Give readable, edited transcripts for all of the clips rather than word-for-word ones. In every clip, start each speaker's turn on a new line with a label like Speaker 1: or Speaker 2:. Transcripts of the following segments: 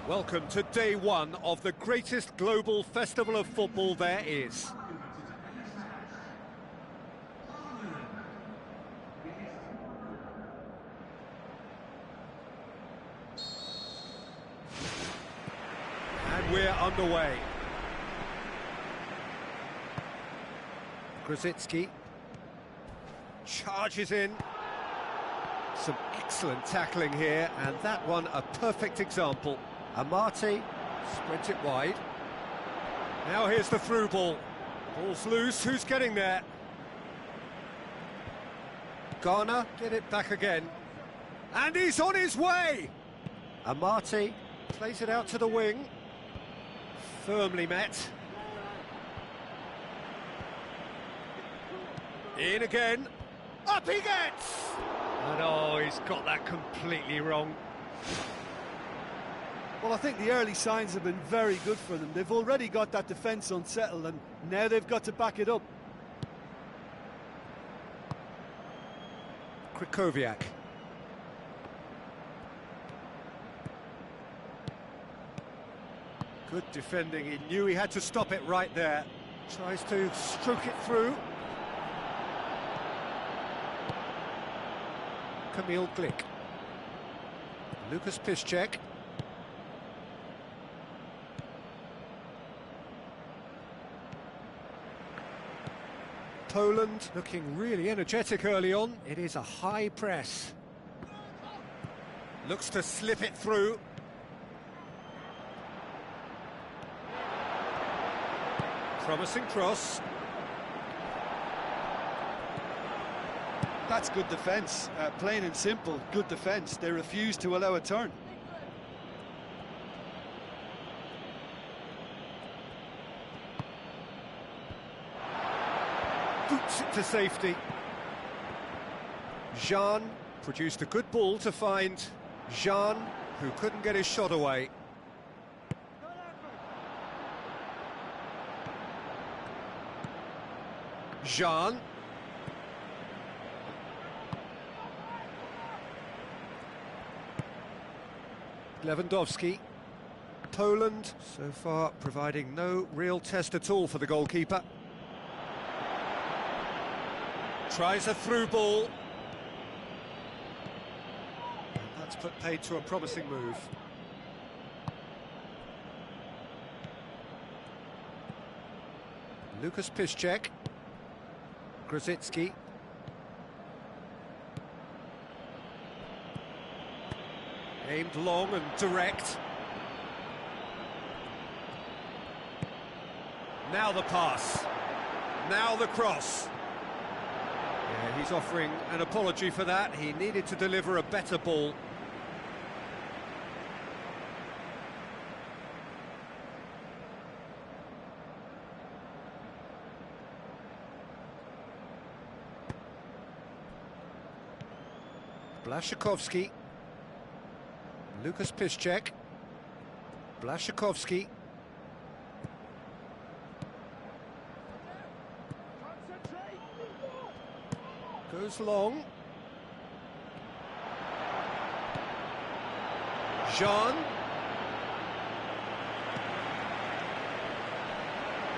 Speaker 1: Welcome to day one of the greatest global festival of football there is. And we're underway. Grosicki charges in. Some excellent tackling here, and that one a perfect example. Amati spreads it wide. Now here's the through ball. Ball's loose, who's getting there? Garner, get it back again. And he's on his way! Amati plays it out to the wing. Firmly met. In again. Up he gets! And oh, he's got that completely wrong.
Speaker 2: Well, I think the early signs have been very good for them. They've already got that defence unsettled, and now they've got to back it up.
Speaker 1: Krychowiak. Good defending, he knew he had to stop it right there. Tries to stroke it through. Kamil Glik. Lucas Piszczek. Poland looking really energetic early on. It is a high press. Looks to slip it through. Promising cross.
Speaker 2: That's good defence, plain and simple, good defence. They refuse to allow a turn.
Speaker 1: Boots it to safety. Jean produced a good ball to find Jean, who couldn't get his shot away. Jean. Lewandowski. Poland, so far, providing no real test at all for the goalkeeper. Tries a through ball. And that's put paid to a promising move. Lucas Piszczek. Grosicki. Aimed long and direct. Now the pass. Now the cross. Yeah, he's offering an apology for that. He needed to deliver a better ball. Błaszczykowski. Lucas Piszczek. Błaszczykowski. Goes long. Jean.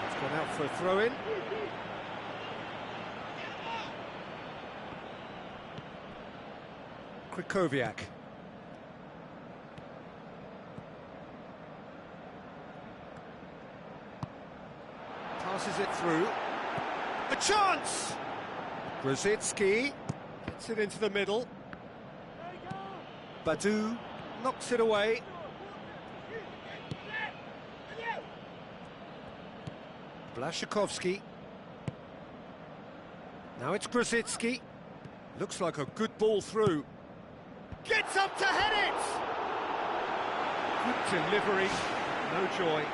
Speaker 1: It's gone out for a throw-in. Krychowiak. Passes it through. A chance! Grosicki gets it into the middle. Badu knocks it away. Błaszczykowski. Now it's Grosicki. Looks like a good ball through. Gets up to head it! Good delivery, no joy.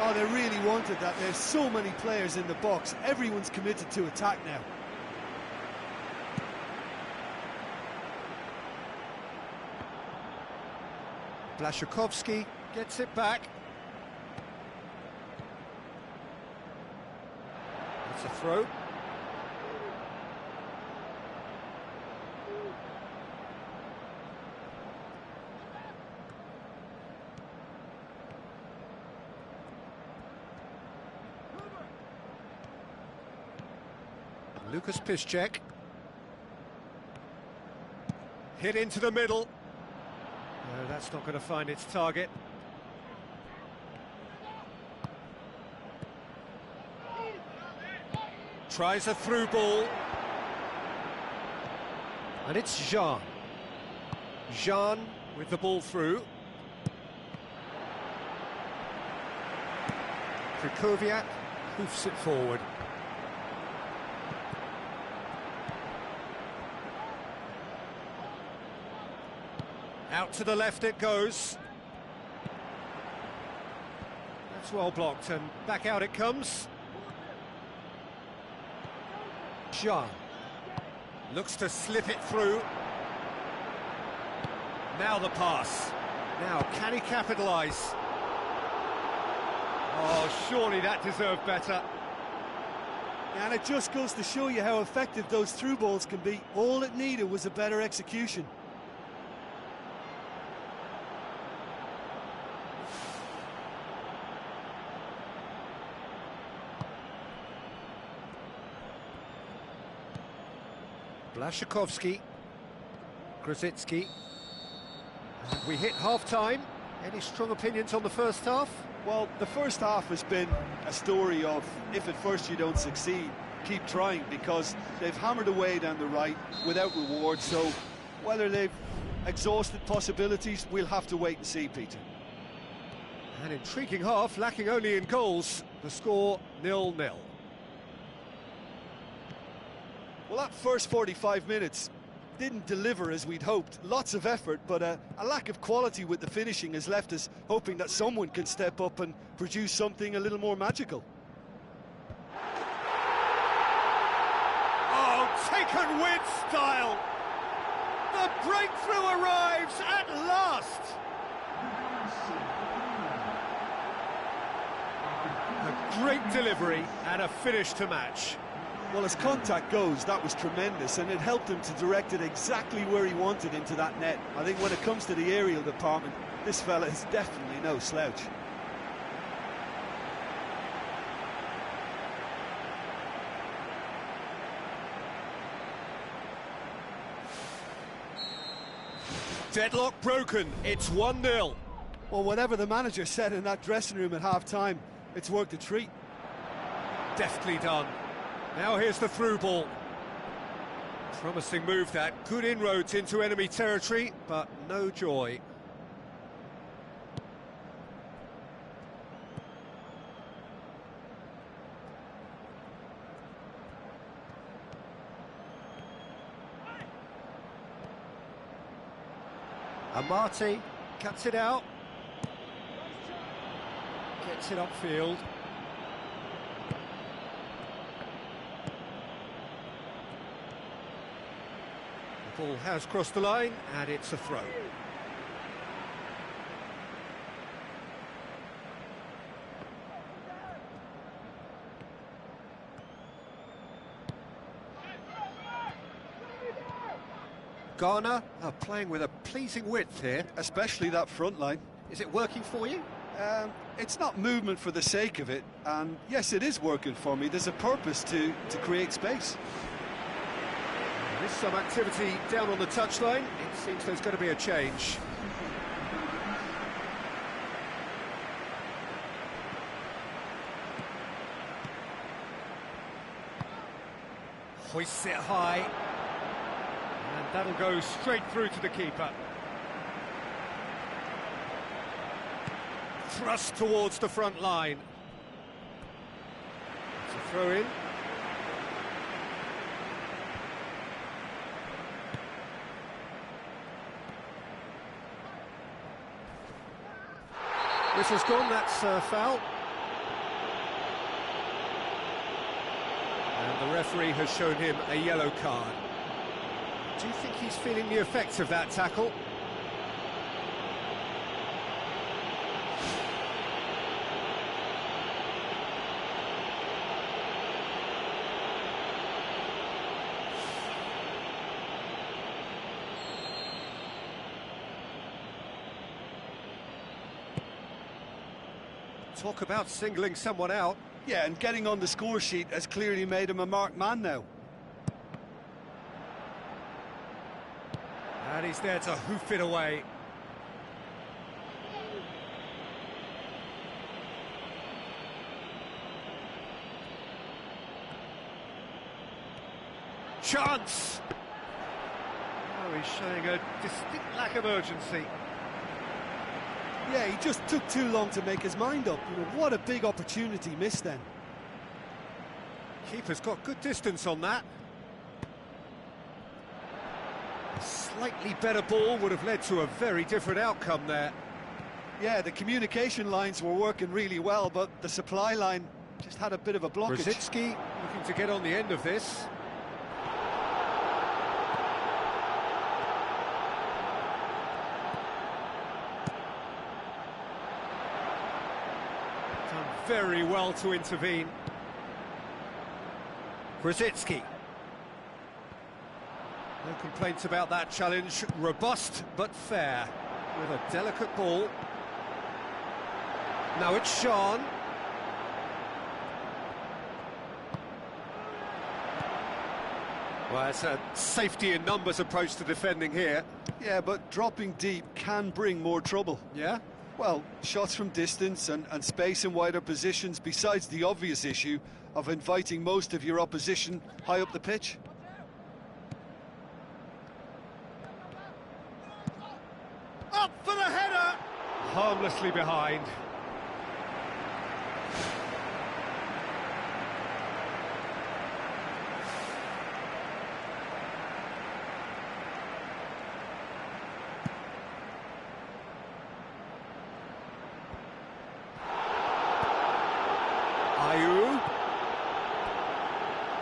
Speaker 2: Oh, they really wanted that. There's so many players in the box. Everyone's committed to attack now.
Speaker 1: Błaszczykowski gets it back. It's a throw. Lucas Piszczek. Hit into the middle. No, that's not going to find its target. Tries a through ball. And it's Jean. Jean with the ball through. Krychowiak hoofs it forward. Out to the left it goes. That's well blocked, and back out it comes. Jean looks to slip it through. Now the pass. Now, can he capitalise? Oh, surely that deserved better.
Speaker 2: And it just goes to show you how effective those through balls can be. All it needed was a better execution.
Speaker 1: Błaszczykowski, Grosicki. We hit half-time. Any strong opinions on the first half?
Speaker 2: Well, the first half has been a story of, if at first you don't succeed, keep trying, because they've hammered away down the right without reward. So whether they've exhausted possibilities, we'll have to wait and see, Peter.
Speaker 1: An intriguing half, lacking only in goals. The score 0-0.
Speaker 2: Well, that first 45 minutes didn't deliver as we'd hoped. Lots of effort, but a lack of quality with the finishing has left us hoping that someone can step up and produce something a little more magical.
Speaker 1: Oh, taken with style! The breakthrough arrives at last! A great delivery and a finish to match.
Speaker 2: Well, as contact goes, that was tremendous, and it helped him to direct it exactly where he wanted into that net. I think when it comes to the aerial department, this fella is definitely no slouch.
Speaker 1: Deadlock broken, it's 1-0.
Speaker 2: Well, whatever the manager said in that dressing room at half-time, it's worked a treat.
Speaker 1: Deftly done. Now here's the through ball. Promising move that, good inroads into enemy territory, but no joy. Amati cuts it out, gets it upfield. The ball has crossed the line, and it's a throw. Ghana are playing with a pleasing width here.
Speaker 2: Especially that front line.
Speaker 1: Is it working for you?
Speaker 2: It's not movement for the sake of it, and yes, it is working for me. There's a purpose to create space.
Speaker 1: There's some activity down on the touchline. It seems there's going to be a change. Hoists it high. And that'll go straight through to the keeper. Thrust towards the front line. It's a throw-in. Whistle's gone, that's a foul. And the referee has shown him a yellow card. Do you think he's feeling the effects of that tackle? Talk about singling someone out.
Speaker 2: Yeah, and getting on the score sheet has clearly made him a marked man now.
Speaker 1: And he's there to hoof it away. Chance! Oh, he's showing a distinct lack of urgency.
Speaker 2: Yeah, he just took too long to make his mind up. You know, what a big opportunity missed then.
Speaker 1: Keeper's got good distance on that. A slightly better ball would have led to a very different outcome there.
Speaker 2: Yeah, the communication lines were working really well, but the supply line just had a bit of a blockage.
Speaker 1: Brzezinski looking to get on the end of this. Done very well to intervene. Brzezinski. No complaints about that challenge. Robust but fair. With a delicate ball. Now it's Sean. Well, it's a safety in numbers approach to defending here.
Speaker 2: Yeah, but dropping deep can bring more trouble.
Speaker 1: Yeah?
Speaker 2: Well, shots from distance and space in wider positions, besides the obvious issue of inviting most of your opposition high up the pitch.
Speaker 1: Up for the header! Harmlessly behind.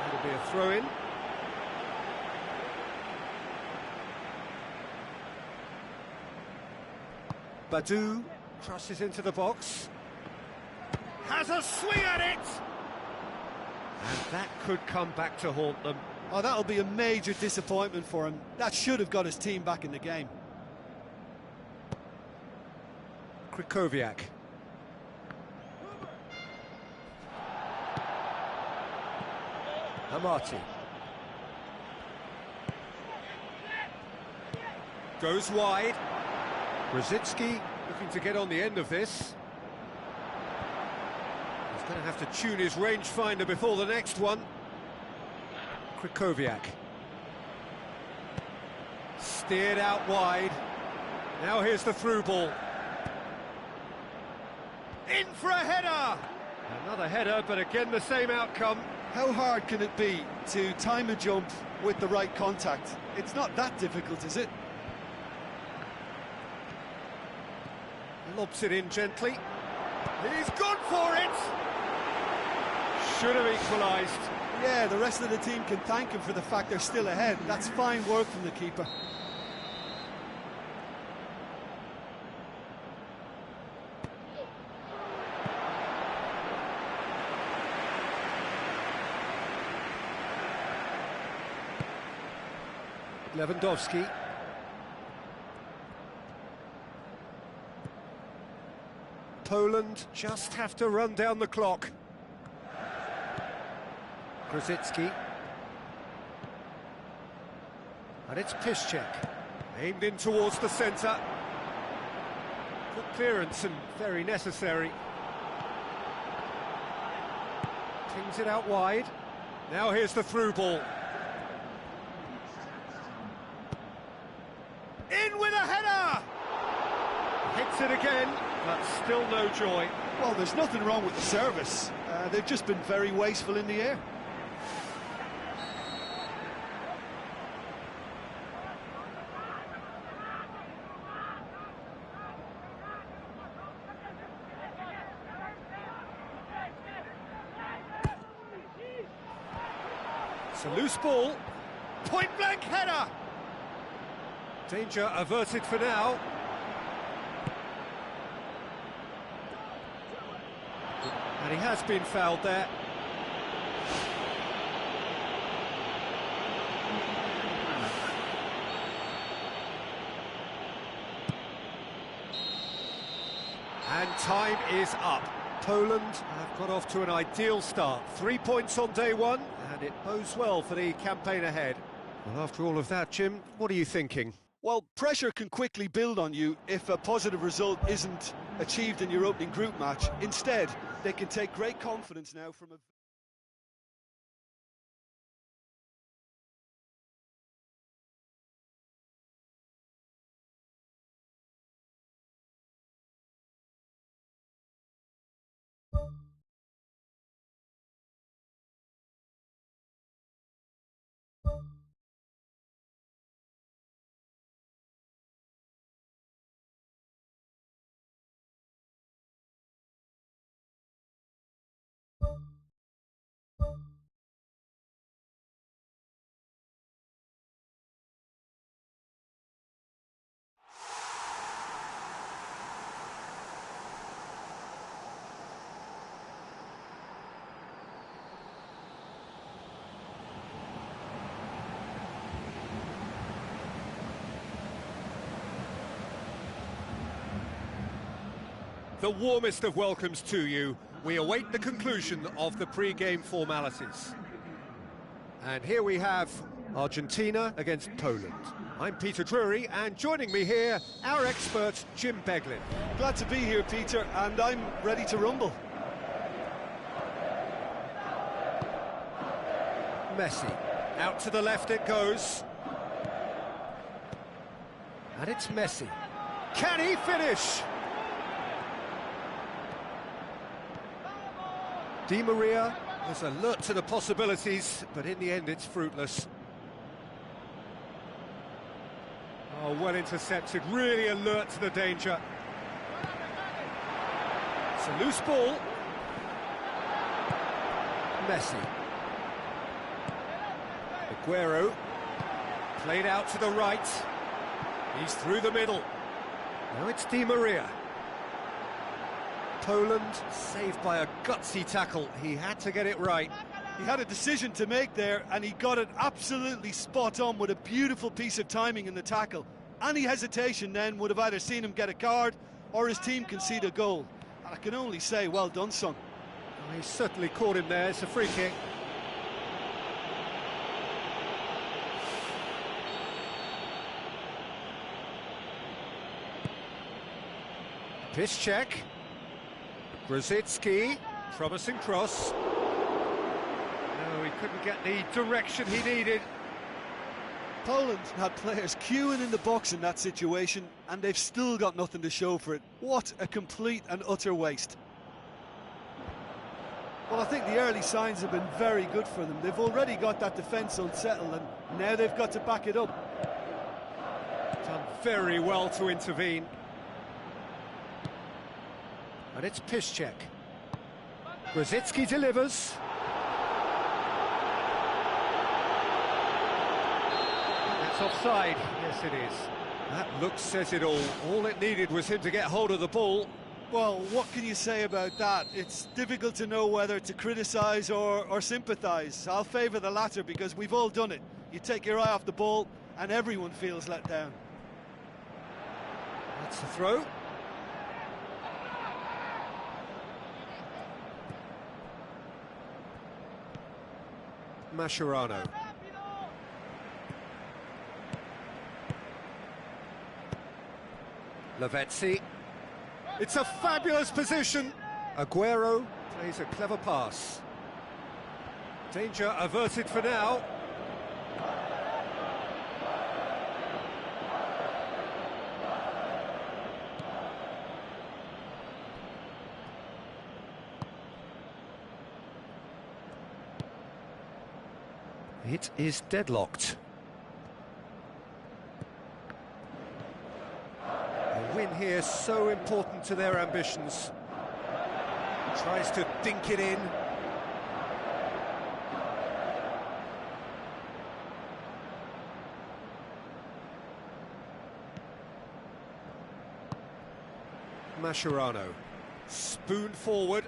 Speaker 1: That'll be a throw-in. Badu crosses into the box. Has a swing at it! And that could come back to haunt them.
Speaker 2: Oh, that'll be a major disappointment for him. That should have got his team back in the game.
Speaker 1: Krychowiak. Amati. Goes wide. Brzezinski looking to get on the end of this. He's going to have to tune his rangefinder before the next one. Krychowiak. Steered out wide. Now here's the through ball. In for a header! Another header, but again the same outcome.
Speaker 2: How hard can it be to time a jump with the right contact? It's not that difficult, is it?
Speaker 1: Lobs it in gently. He's gone for it! Should have equalised.
Speaker 2: Yeah, the rest of the team can thank him for the fact they're still ahead. That's fine work from the keeper.
Speaker 1: Lewandowski. Poland just have to run down the clock. Grosicki. And it's Piszczek. Aimed in towards the centre. Good clearance and very necessary. Pings it out wide. Now here's the through ball. In with a header! Hits it again, but still no joy.
Speaker 2: Well, there's nothing wrong with the service. They've just been very wasteful in the air.
Speaker 1: It's a loose ball. Point-blank header! Danger averted for now. And he has been fouled there. And time is up. Poland have got off to an ideal start. 3 points on day one, and it bodes well for the campaign ahead. Well, after all of that, Jim, what are you thinking?
Speaker 2: Well, pressure can quickly build on you if a positive result isn't achieved in your opening group match. Instead, they can take great confidence now from a...
Speaker 1: The warmest of welcomes to you. We await the conclusion of the pre-game formalities. And here we have Argentina against Poland. I'm Peter Drury, and joining me here, our expert, Jim Beglin.
Speaker 2: Glad to be here, Peter, and I'm ready to rumble.
Speaker 1: Messi. Out to the left it goes. And it's Messi. Can he finish? Di Maria was alert to the possibilities, but in the end it's fruitless. Oh, well intercepted, really alert to the danger. It's a loose ball. Messi. Aguero. Played out to the right. He's through the middle. Now it's Di Maria. Poland saved by a gutsy tackle. He had to get it right.
Speaker 2: He had a decision to make there, and he got it absolutely spot on with a beautiful piece of timing in the tackle. Any hesitation then would have either seen him get a card or his team concede a goal. And I can only say, well done, son.
Speaker 1: Oh, he certainly caught him there. It's a free kick. Piszczek. Grosicki, promising cross. No, he couldn't get the direction he needed.
Speaker 2: Poland had players queuing in the box in that situation, and they've still got nothing to show for it. What a complete and utter waste. Well, I think the early signs have been very good for them. They've already got that defence unsettled, and now they've got to back it up.
Speaker 1: Done very well to intervene. And it's Piszczek. Grosicki delivers. That's offside. Yes, it is. That look says it all. All it needed was him to get hold of the ball.
Speaker 2: Well, what can you say about that? It's difficult to know whether to criticise or sympathise. I'll favour the latter because we've all done it. You take your eye off the ball and everyone feels let down.
Speaker 1: That's the throw. Mascherano. Lavezzi. It's a fabulous position. Aguero plays a clever pass. Danger averted for now. It is deadlocked. A win here so important to their ambitions. Tries to dink it in. Mascherano. Spoon forward.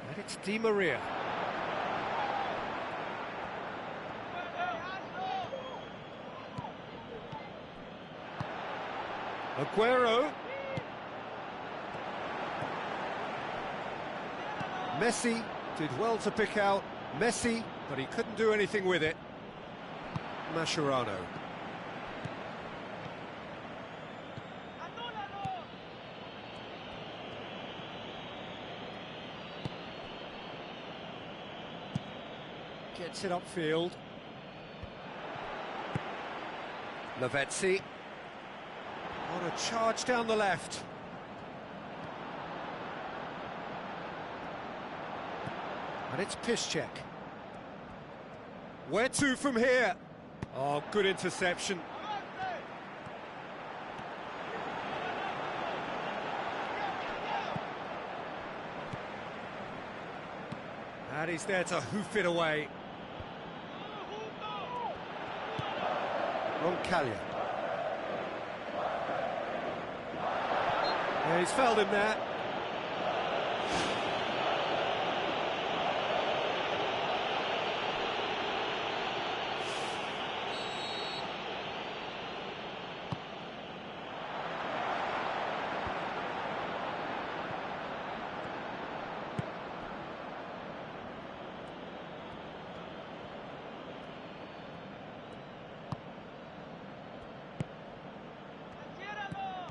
Speaker 1: And it's Di Maria. Aguero. Messi did well to pick out Messi, but he couldn't do anything with it. Mascherano. Gets it upfield. Lavezzi. What a charge down the left. And it's Piszczek. Where to from here? Oh, good interception. And he's there to hoof it away. Roncaglia. Yeah, he's fouled him there.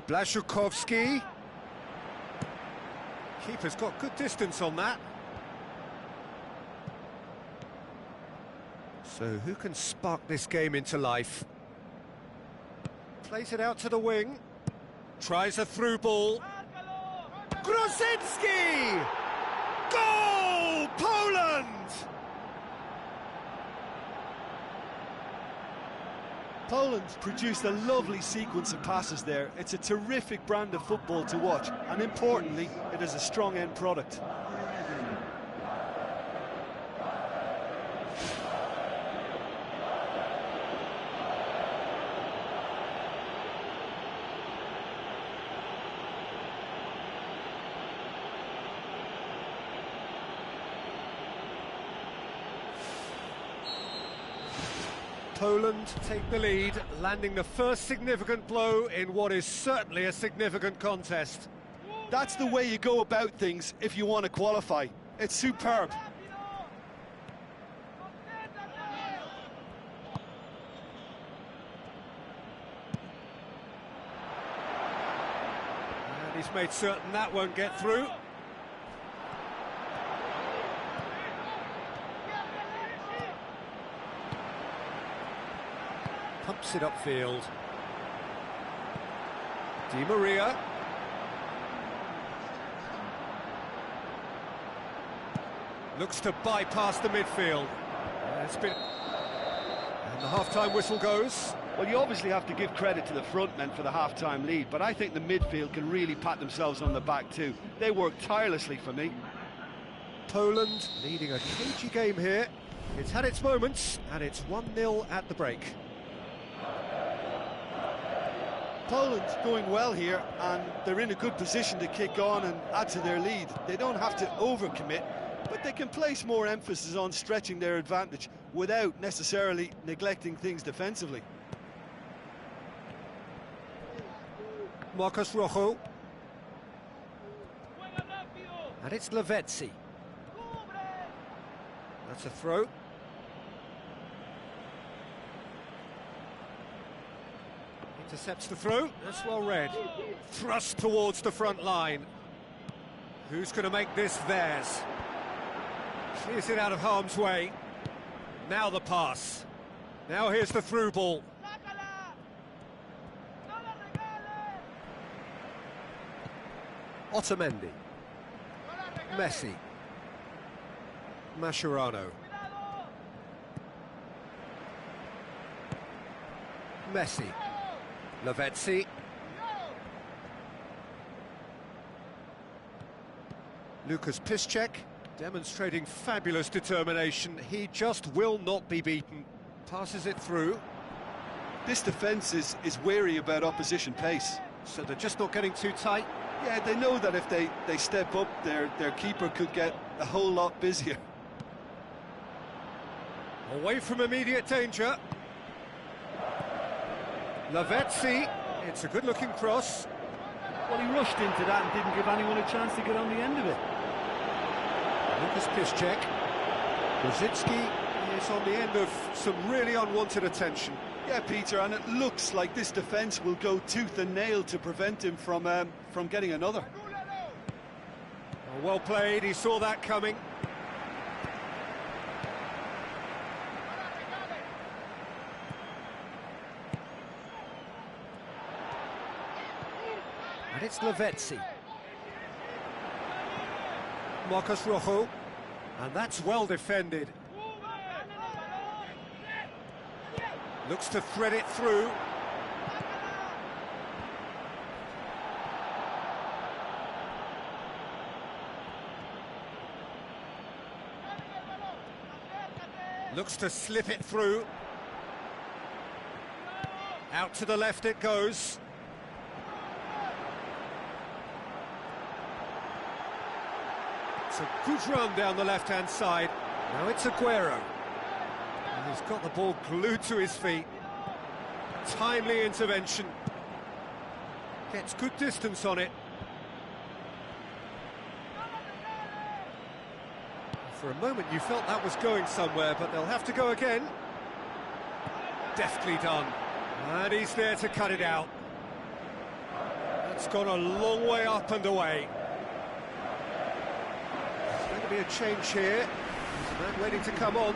Speaker 1: Blaszczykowski. Keeper's got good distance on that. So who can spark this game into life? Plays it out to the wing. Tries a through ball. Grosicki! Goal! Poland!
Speaker 2: Poland produced a lovely sequence of passes there. It's a terrific brand of football to watch, and importantly, it is a strong end product.
Speaker 1: Poland take the lead, landing the first significant blow in what is certainly a significant contest.
Speaker 2: That's the way you go about things if you want to qualify. It's superb.
Speaker 1: And he's made certain that won't get through. pumps it upfield. Di Maria. Looks to bypass the midfield. It's been... And the half-time whistle goes.
Speaker 2: Well, you obviously have to give credit to the front men for the half-time lead, but I think the midfield can really pat themselves on the back too. They work tirelessly for me.
Speaker 1: Poland leading a cagey game here. It's had its moments, and it's 1-0 at the break.
Speaker 2: Poland's going well here, and they're in a good position to kick on and add to their lead. They don't have to overcommit, but they can place more emphasis on stretching their advantage without necessarily neglecting things defensively.
Speaker 1: Marcos Rojo. And it's Lavezzi. That's a throw. Intercepts the throw. That's well read. Thrust towards the front line. Who's going to make this theirs? Clears it out of harm's way. Now the pass. Now here's the through ball. Otamendi. Messi. Mascherano. Messi. Lavezzi. Lucas Piszczek demonstrating fabulous determination. He just will not be beaten. Passes it through.
Speaker 2: This defence is wary about opposition pace.
Speaker 1: So they're just not getting too tight.
Speaker 2: Yeah, they know that if they step up, their keeper could get a whole lot busier.
Speaker 1: Away from immediate danger. Lavezzi, it's a good-looking cross.
Speaker 2: Well, he rushed into that and didn't give anyone a chance to get on the end of it.
Speaker 1: Lucas Piszczek. Brzezinski is on the end of some really unwanted attention.
Speaker 2: Yeah, Peter, and it looks like this defence will go tooth and nail to prevent him from getting another.
Speaker 1: Oh, well played, he saw that coming. And it's Lavezzi. Marcos Rojo. And that's well defended. Looks to thread it through. Looks to slip it through. Out to the left it goes. It's a good run down the left-hand side. Now it's Aguero. And he's got the ball glued to his feet. Timely intervention. Gets good distance on it. For a moment you felt that was going somewhere, but they'll have to go again. Deftly done. And he's there to cut it out. That's gone a long way up and away. There's going to be a change here. There's a man waiting to come on.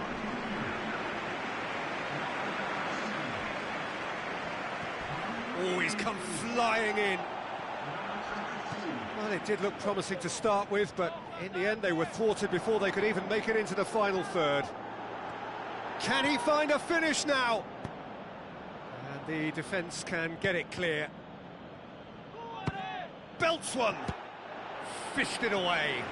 Speaker 1: Oh, he's come flying in. Well, it did look promising to start with, but in the end they were thwarted before they could even make it into the final third. Can he find a finish now? And the defence can get it clear. Belts one! Fished it away.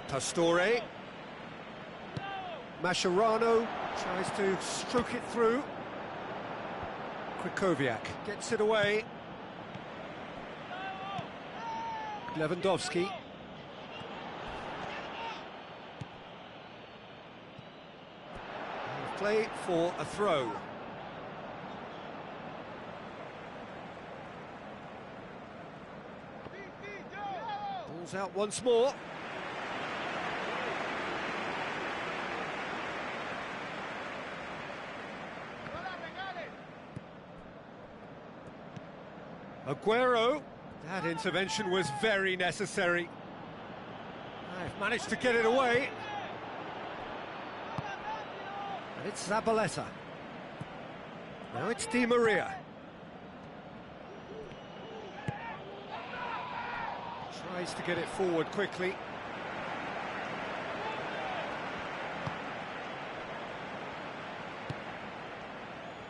Speaker 1: Pastore. Mascherano tries to stroke it through. Krychowiak gets it away. Lewandowski. Play for a throw. Ball's out once more. Aguero. That intervention was very necessary. They've managed to get it away. And it's Zabaleta. Now it's Di Maria. Tries to get it forward quickly.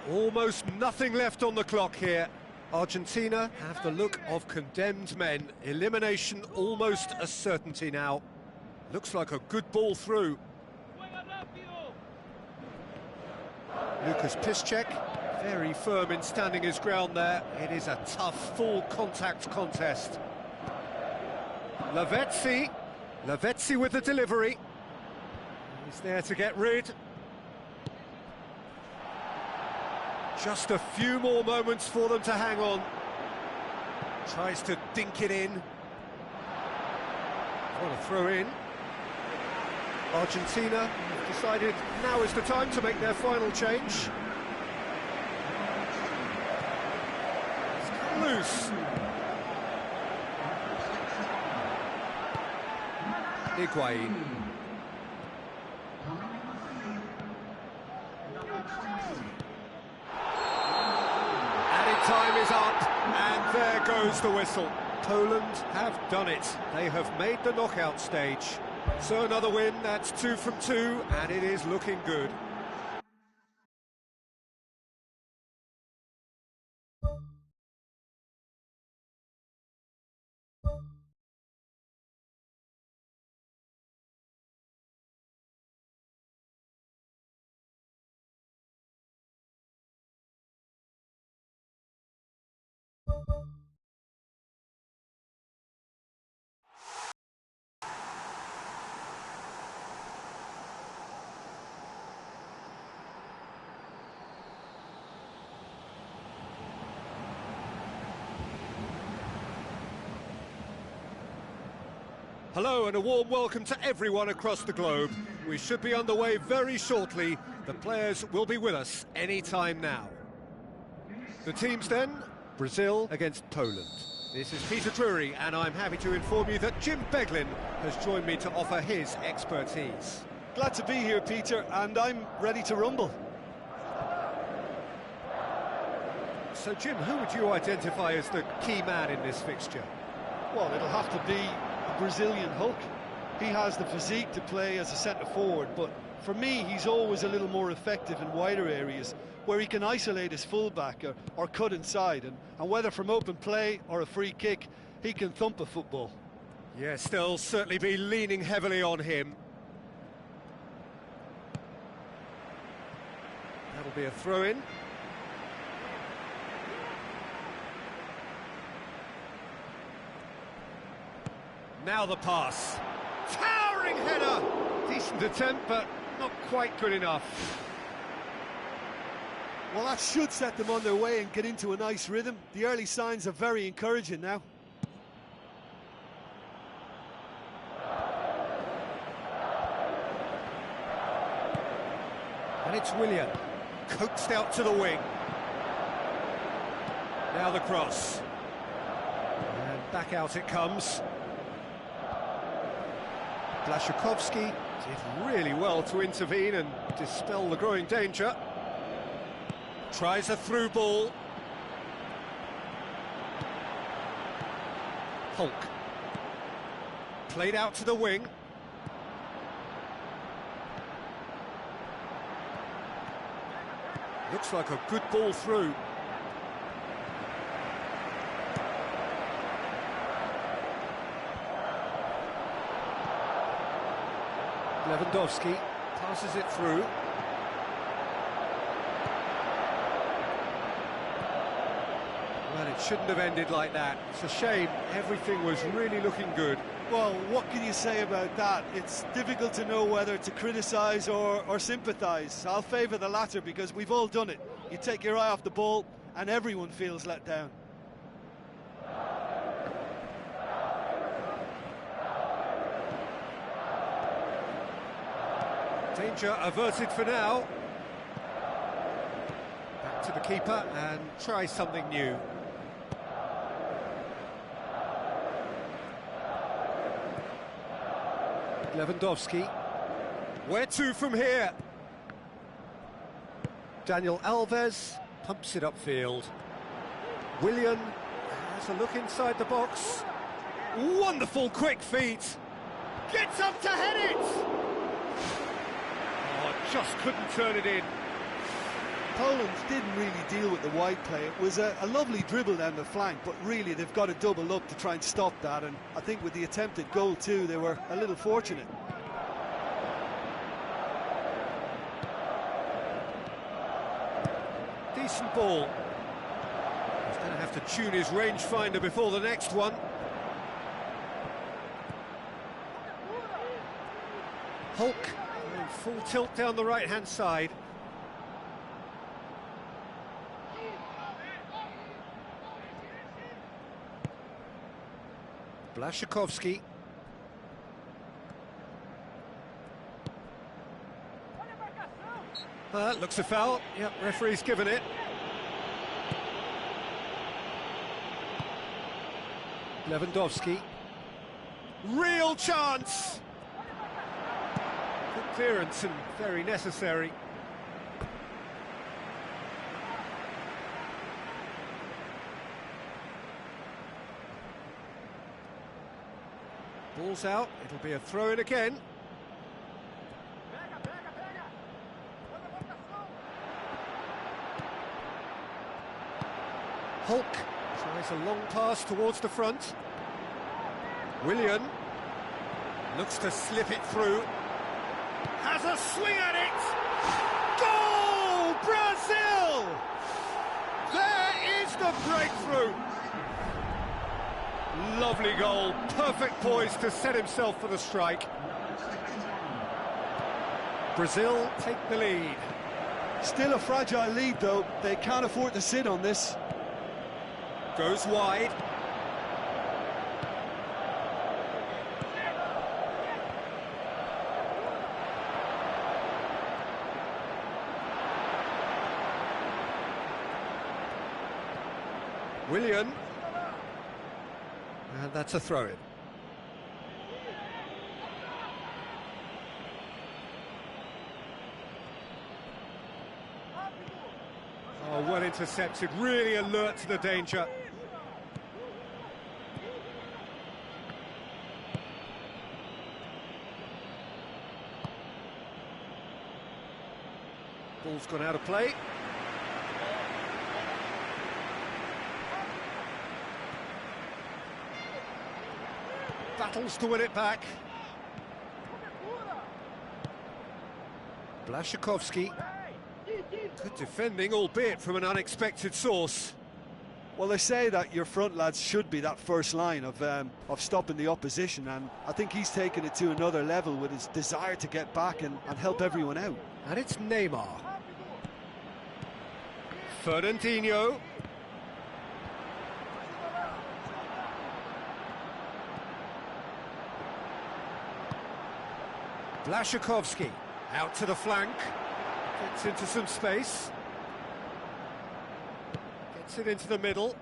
Speaker 1: Almost nothing left on the clock here. Argentina have the look of condemned men. Elimination almost a certainty now. Looks like a good ball through. Lucas Piszczek, very firm in standing his ground there. It is a tough, full contact contest. Lavezzi with the delivery. He's there to get rid. Just a few more moments for them to hang on. Tries to dink it in. What a throw in. Argentina have decided now is the time to make their final change. It's come loose. Higuain. Added time is up, and there goes the whistle. Poland have done it. They have made the knockout stage. So another win, that's 2 from 2, and it is looking good. Hello and a warm welcome to everyone across the globe. We should be underway very shortly. The players will be with us any time now. The teams then, Brazil against Poland. This is Peter Drury, and I'm happy to inform you that Jim Beglin has joined me to offer his expertise.
Speaker 2: Glad to be here, Peter, and I'm ready to rumble.
Speaker 1: So Jim, who would you identify as the key man in this fixture?
Speaker 2: Well, it'll have to be Brazilian Hulk. He has the physique to play as a centre-forward, but for me he's always a little more effective in wider areas where he can isolate his fullback or cut inside, and whether from open play or a free kick, he can thump a football.
Speaker 1: Yes, they'll certainly be leaning heavily on him. That'll be a throw-in. Now the pass. Towering header! Decent attempt, but not quite good enough.
Speaker 2: Well, that should set them on their way and get into a nice rhythm. The early signs are very encouraging now.
Speaker 1: And it's Willian, coaxed out to the wing. Now the cross. And back out it comes. Blaszczykowski did really well to intervene and dispel the growing danger. Tries a through ball. Hulk. Played out to the wing. Looks like a good ball through. Lewandowski passes it through. Well, it shouldn't have ended like that. It's a shame. Everything was really looking good.
Speaker 2: Well, what can you say about that? It's difficult to know whether to criticise or sympathise. I'll favour the latter because we've all done it. You take your eye off the ball and everyone feels let down.
Speaker 1: Danger averted for now. Back to the keeper and try something new. Lewandowski. Where to from here? Daniel Alves pumps it upfield. Willian has a look inside the box. Wonderful quick feet. Gets up to head it! Oh, just couldn't turn it in.
Speaker 2: Poland didn't really deal with the wide play. It was a lovely dribble down the flank, but really they've got to double up to try and stop that, and I think with the attempted goal too, they were a little fortunate.
Speaker 1: Decent ball. He's going to have to tune his rangefinder before the next one. Hulk going full tilt down the right-hand side. Blaszczykowski. Looks a foul. Yep, referee's given it. Lewandowski. Real chance! Good clearance and very necessary. Ball's out, it'll be a throw-in again. Hulk tries a long pass towards the front. Willian looks to slip it through. Has a swing at it! Goal! Brazil! There is the breakthrough! Lovely goal, perfect poise to set himself for the strike. Brazil take the lead.
Speaker 2: Still a fragile lead though, they can't afford to sit on this.
Speaker 1: Goes wide. Willian. And that's a throw-in. Oh, well intercepted, really alert to the danger. Ball's gone out of play. Battles to win it back. Blaszczykowski. Good defending, albeit from an unexpected source.
Speaker 2: Well, they say that your front lads should be that first line of stopping the opposition, and I think he's taken it to another level with his desire to get back and help everyone out.
Speaker 1: And it's Neymar. Fernandinho. Blaszczykowski out to the flank, gets into some space, gets it into the middle,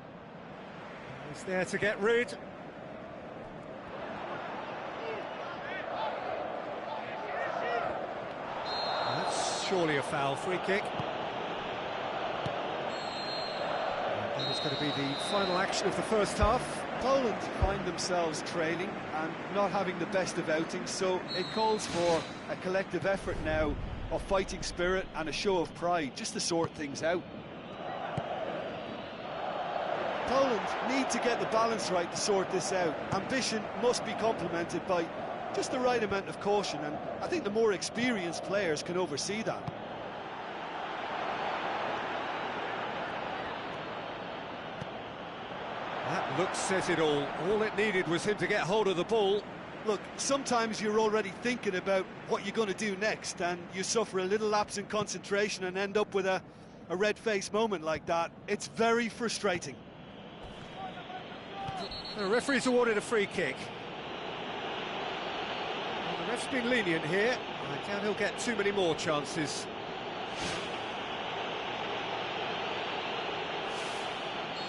Speaker 1: he's there to get rid. That's surely a foul, free kick. And that is going to be the final action of the first half.
Speaker 2: Poland find themselves trailing and not having the best of outings, so it calls for a collective effort now of fighting spirit and a show of pride, just to sort things out. Poland need to get the balance right to sort this out. Ambition must be complemented by just the right amount of caution, and I think the more experienced players can oversee that.
Speaker 1: That look says it all. All it needed was him to get hold of the ball.
Speaker 2: Look, sometimes you're already thinking about what you're going to do next, and you suffer a little lapse in concentration and end up with a red-faced moment like that. It's very frustrating.
Speaker 1: The referee's awarded a free kick. Well, the ref's been lenient here. I doubt he'll get too many more chances.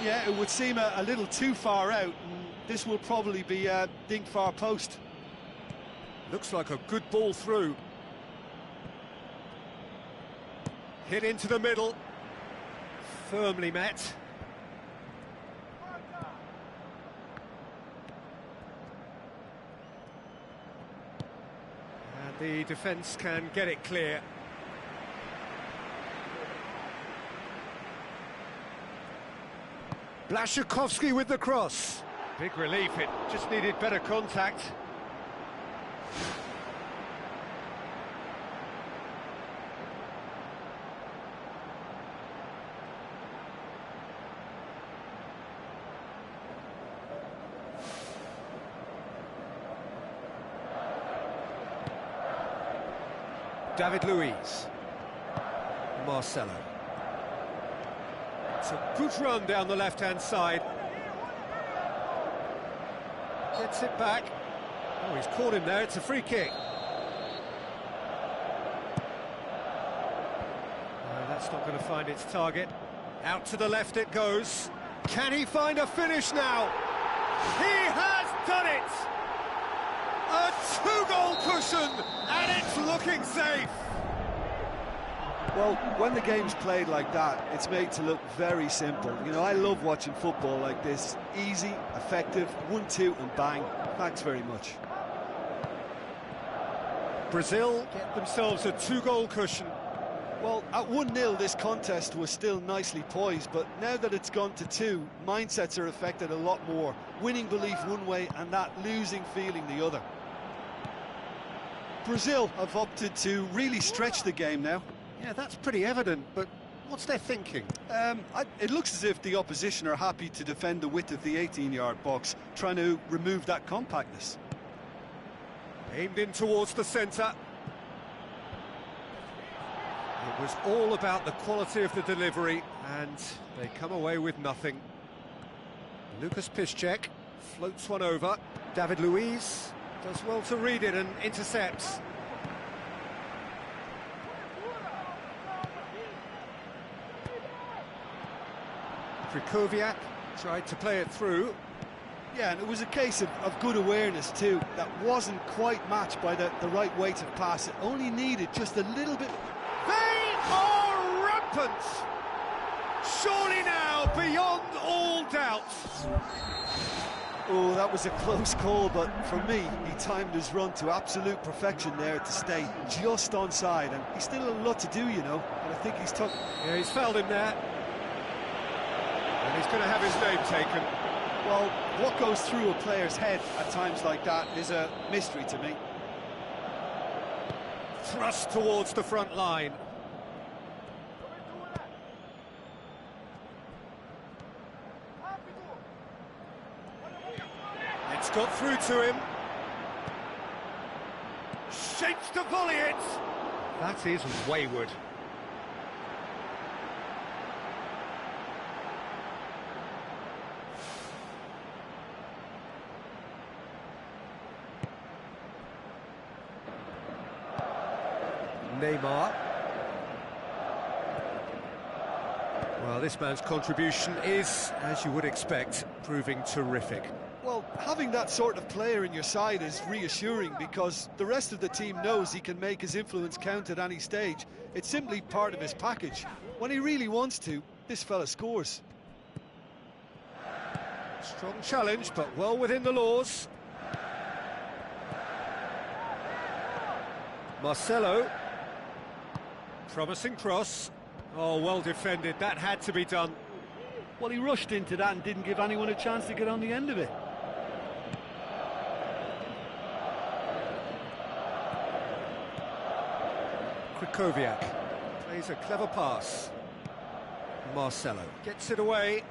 Speaker 2: Yeah, it would seem a little too far out, and this will probably be dink far post.
Speaker 1: Looks like a good ball through. Hit into the middle. Firmly met. And the defence can get it clear. Blaszczykowski with the cross. Big relief, it just needed better contact. David Luiz. Marcelo. It's a good run down the left-hand side. Gets it back. Oh, he's caught him there, it's a free kick. No, that's not going to find its target. Out to the left it goes. Can he find a finish now? He has done it! A two-goal cushion, and it's looking safe.
Speaker 2: Well, when the game's played like that, it's made to look very simple. You know, I love watching football like this. Easy, effective, 1-2 and bang. Thanks very much.
Speaker 1: Brazil get themselves a two-goal cushion.
Speaker 2: Well, at 1-0, this contest was still nicely poised, but now that it's gone to 2, mindsets are affected a lot more. Winning belief one way and that losing feeling the other. Brazil have opted to really stretch the game now.
Speaker 1: Yeah, that's pretty evident, but what's their thinking?
Speaker 2: It looks as if the opposition are happy to defend the width of the 18-yard box, trying to remove that compactness.
Speaker 1: Aimed in towards the centre. It was all about the quality of the delivery, and they come away with nothing. Lucas Piszczek floats one over. David Luiz does well to read it and intercepts. Krychowiak tried to play it through.
Speaker 2: Yeah, and it was a case of good awareness too. That wasn't quite matched by the right weight of pass. It only needed just a little bit.
Speaker 1: They are rampant! Surely now, beyond all doubt.
Speaker 2: Oh, that was a close call, but for me, he timed his run to absolute perfection there to stay just onside, and he's still a lot to do, you know, and I think he's took...
Speaker 1: Yeah, he's fouled him there. And he's going to have his name taken.
Speaker 2: Well, what goes through a player's head at times like that is a mystery to me.
Speaker 1: Thrust towards the front line. It's got through to him. Shapes to volley it. That is wayward. Neymar. Well, this man's contribution is, as you would expect, proving terrific.
Speaker 2: Well, having that sort of player in your side is reassuring because the rest of the team knows he can make his influence count at any stage. It's simply part of his package. When he really wants to, this fella scores.
Speaker 1: Strong challenge, but well within the laws. Marcelo. Promising cross. Oh, well defended. That had to be done.
Speaker 2: Well, he rushed into that and didn't give anyone a chance to get on the end of it.
Speaker 1: Krychowiak plays a clever pass. Marcelo gets it away.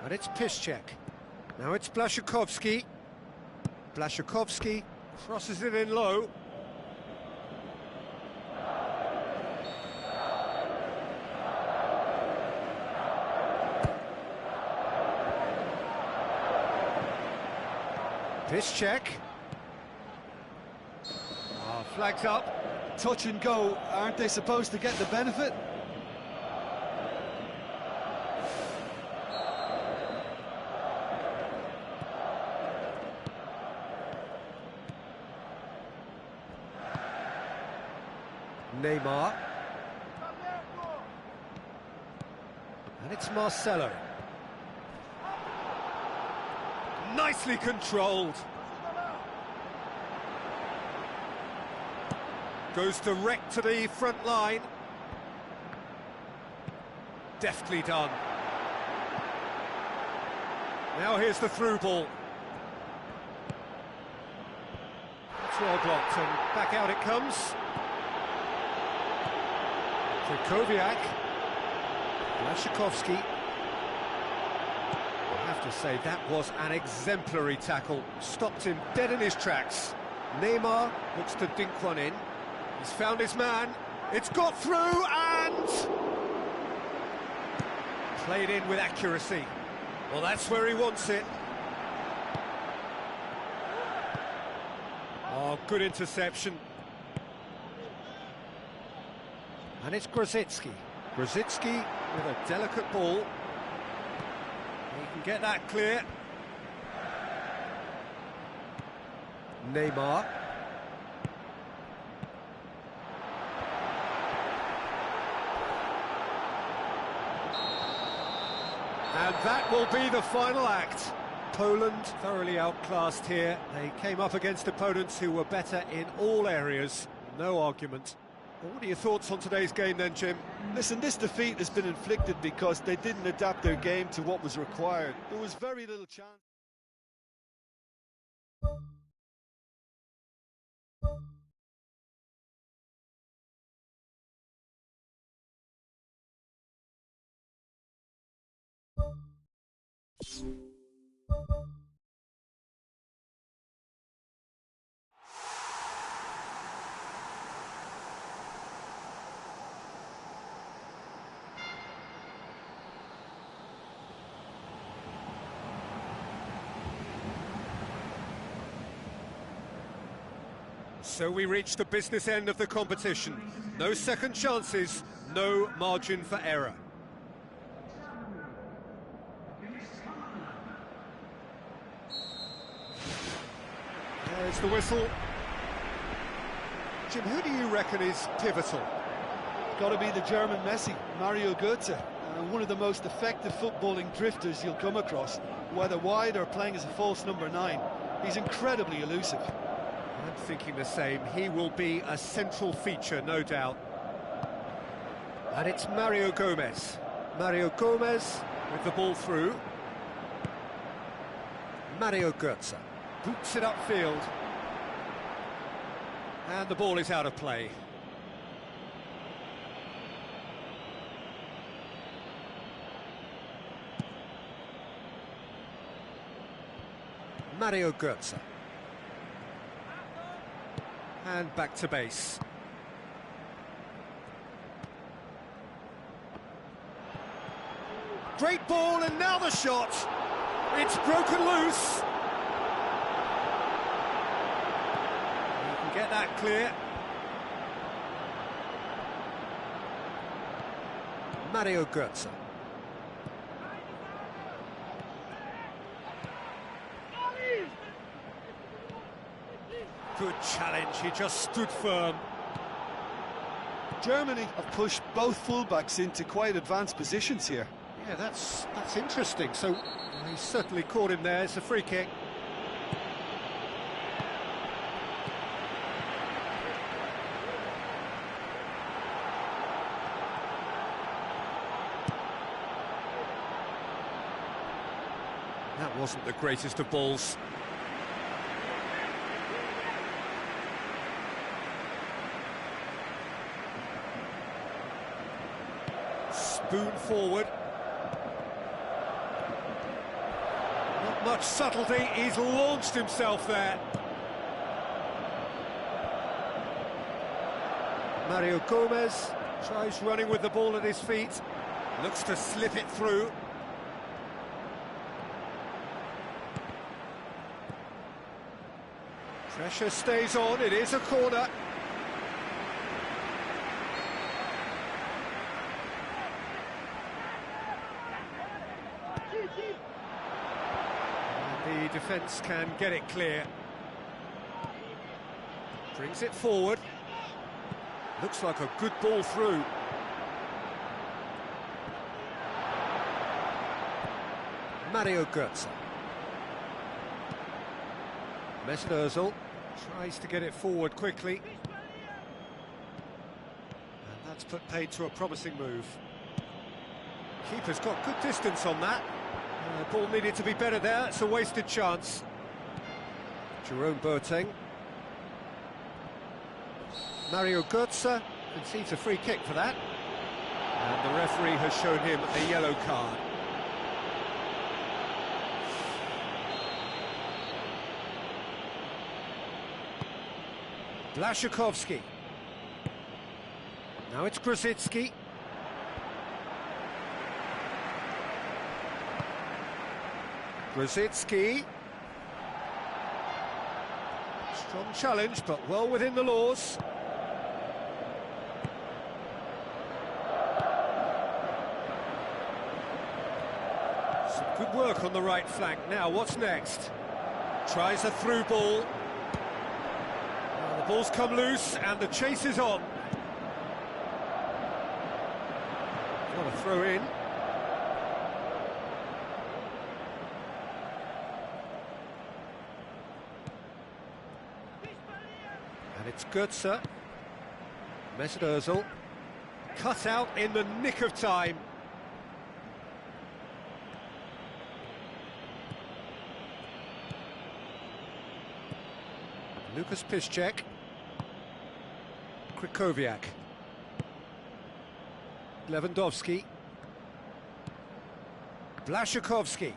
Speaker 1: And it's Piszczek. Now it's Blaszczykowski. Blaszczykowski crosses it in low. Piszczek. Oh, flags up.
Speaker 2: Touch and go, aren't they supposed to get the benefit?
Speaker 1: Neymar. And it's Marcelo. Nicely controlled. Goes direct to the front line. Deftly done. Now here's the through ball. It's well blocked and back out it comes. Krychowiak. Błaszczykowski. I have to say, that was an exemplary tackle. Stopped him dead in his tracks. Neymar looks to dink one in. He's found his man. It's got through and... played in with accuracy. Well, that's where he wants it. Oh, good interception. And it's Grosicki. Grosicki with a delicate ball. He can get that clear. Neymar. And that will be the final act. Poland thoroughly outclassed here. They came up against opponents who were better in all areas. No argument. Well, what are your thoughts on today's game then, Jim?
Speaker 2: Listen, this defeat has been inflicted because they didn't adapt their game to what was required. There was very little chance.
Speaker 1: So we reach the business end of the competition. No second chances, no margin for error. There's the whistle. Jim, who do you reckon is pivotal?
Speaker 2: Got to be the German Messi, Mario Götze, one of the most effective footballing drifters you'll come across, whether wide or playing as a false number 9. He's incredibly elusive.
Speaker 1: I'm thinking the same. He will be a central feature, no doubt. And it's Mario Gomez. Mario Gomez with the ball through. Mario Götze boots it upfield. And the ball is out of play. Mario Götze. And back to base. Great ball, and now the shot. It's broken loose. You can get that clear. Mario Götze. Good challenge, he just stood firm.
Speaker 2: Germany have pushed both fullbacks into quite advanced positions here.
Speaker 1: Yeah, that's interesting. So he certainly caught him there. It's a free kick. That wasn't the greatest of balls. Spoon forward. Not much subtlety, he's launched himself there. Mario Gomez tries running with the ball at his feet. Looks to slip it through. Pressure stays on, it is a corner. The defence can get it clear. Brings it forward. Looks like a good ball through. Mario Götze. Mesut Ozil tries to get it forward quickly. And that's put paid to a promising move. Keeper's got good distance on that. Ball needed to be better there, it's a wasted chance. Jerome Boateng. Mario Götze concedes a free kick for that. And the referee has shown him a yellow card. Blaszczykowski. Now it's Grosicki. Grosicki. Strong challenge, but well within the laws. Some good work on the right flank. Now, what's next? Tries a through ball. The ball's come loose and the chase is on. What a throw in. And it's Götze. Mesut Ozil. Cut out in the nick of time. Lucas Piszczek. Krychowiak. Lewandowski. Blaszczykowski.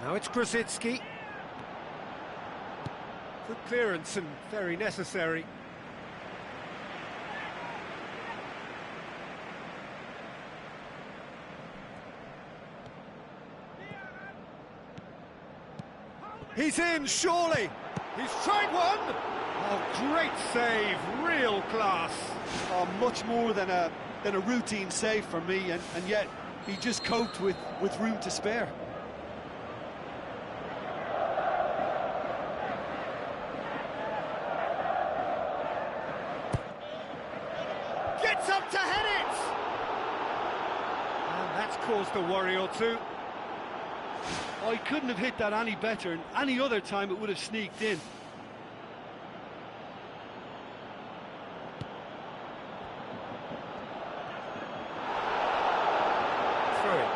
Speaker 1: Now it's Grosicki. Good clearance and very necessary. He's in, surely! He's tried one! Oh, great save, real class.
Speaker 2: Oh, much more than a routine save for me, and yet he just coped with room to spare.
Speaker 1: Gets up to head it! And that's caused a worry or two.
Speaker 2: Oh, he couldn't have hit that any better, and any other time it would have sneaked in.
Speaker 1: Through.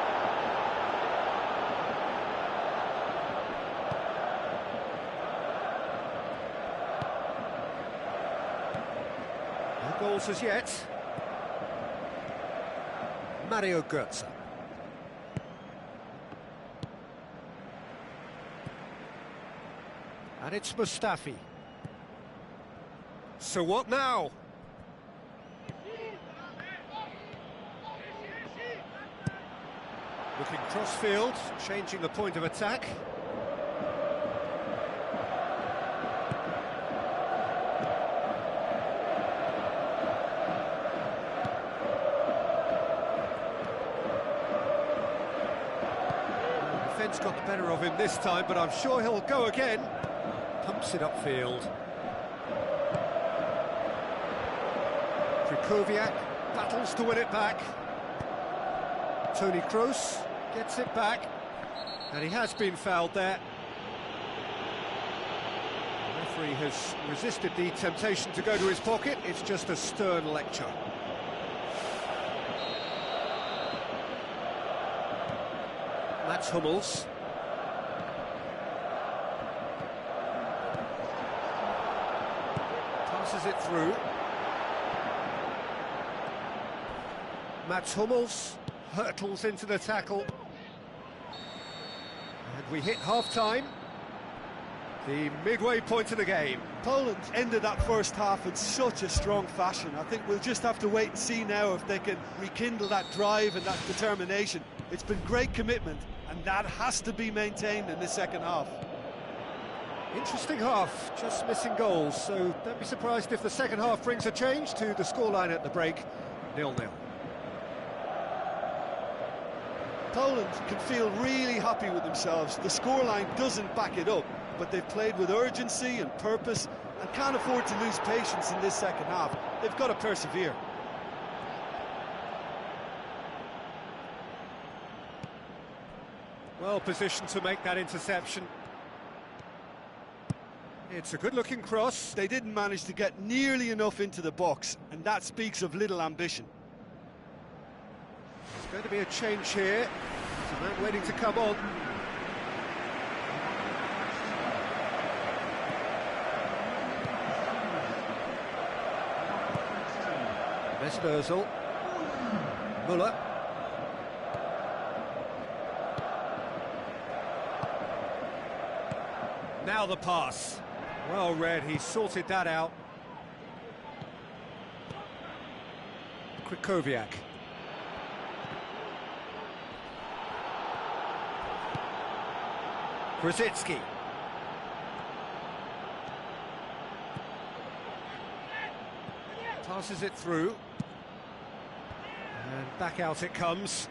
Speaker 1: No goals as yet. Mario Götze. And it's Mustafi. So what now? Looking cross-field, changing the point of attack. The defence got the better of him this time, but I'm sure he'll go again. Pumps it upfield. Krychowiak battles to win it back. Toni Kroos gets it back, and he has been fouled there. The referee has resisted the temptation to go to his pocket. It's just a stern lecture. Mats Hummels. Passes it through. Mats Hummels hurtles into the tackle. And we hit half-time. The midway point of the game.
Speaker 2: Poland ended that first half in such a strong fashion. I think we'll just have to wait and see now if they can rekindle that drive and that determination. It's been great commitment, and that has to be maintained in the second half.
Speaker 1: Interesting half, just missing goals, so don't be surprised if the second half brings a change to the scoreline at the break, 0-0.
Speaker 2: Poland can feel really happy with themselves. The scoreline doesn't back it up, but they've played with urgency and purpose, and can't afford to lose patience in this second half. They've got to persevere.
Speaker 1: Well positioned to make that interception. It's a good-looking cross.
Speaker 2: They didn't manage to get nearly enough into the box, and that speaks of little ambition.
Speaker 1: There's going to be a change here. There's a man waiting to come on. Mesut Ozil. Müller. Now the pass. Well read, he sorted that out. Krychowiak. Krasicki. Passes it through. And back out it comes.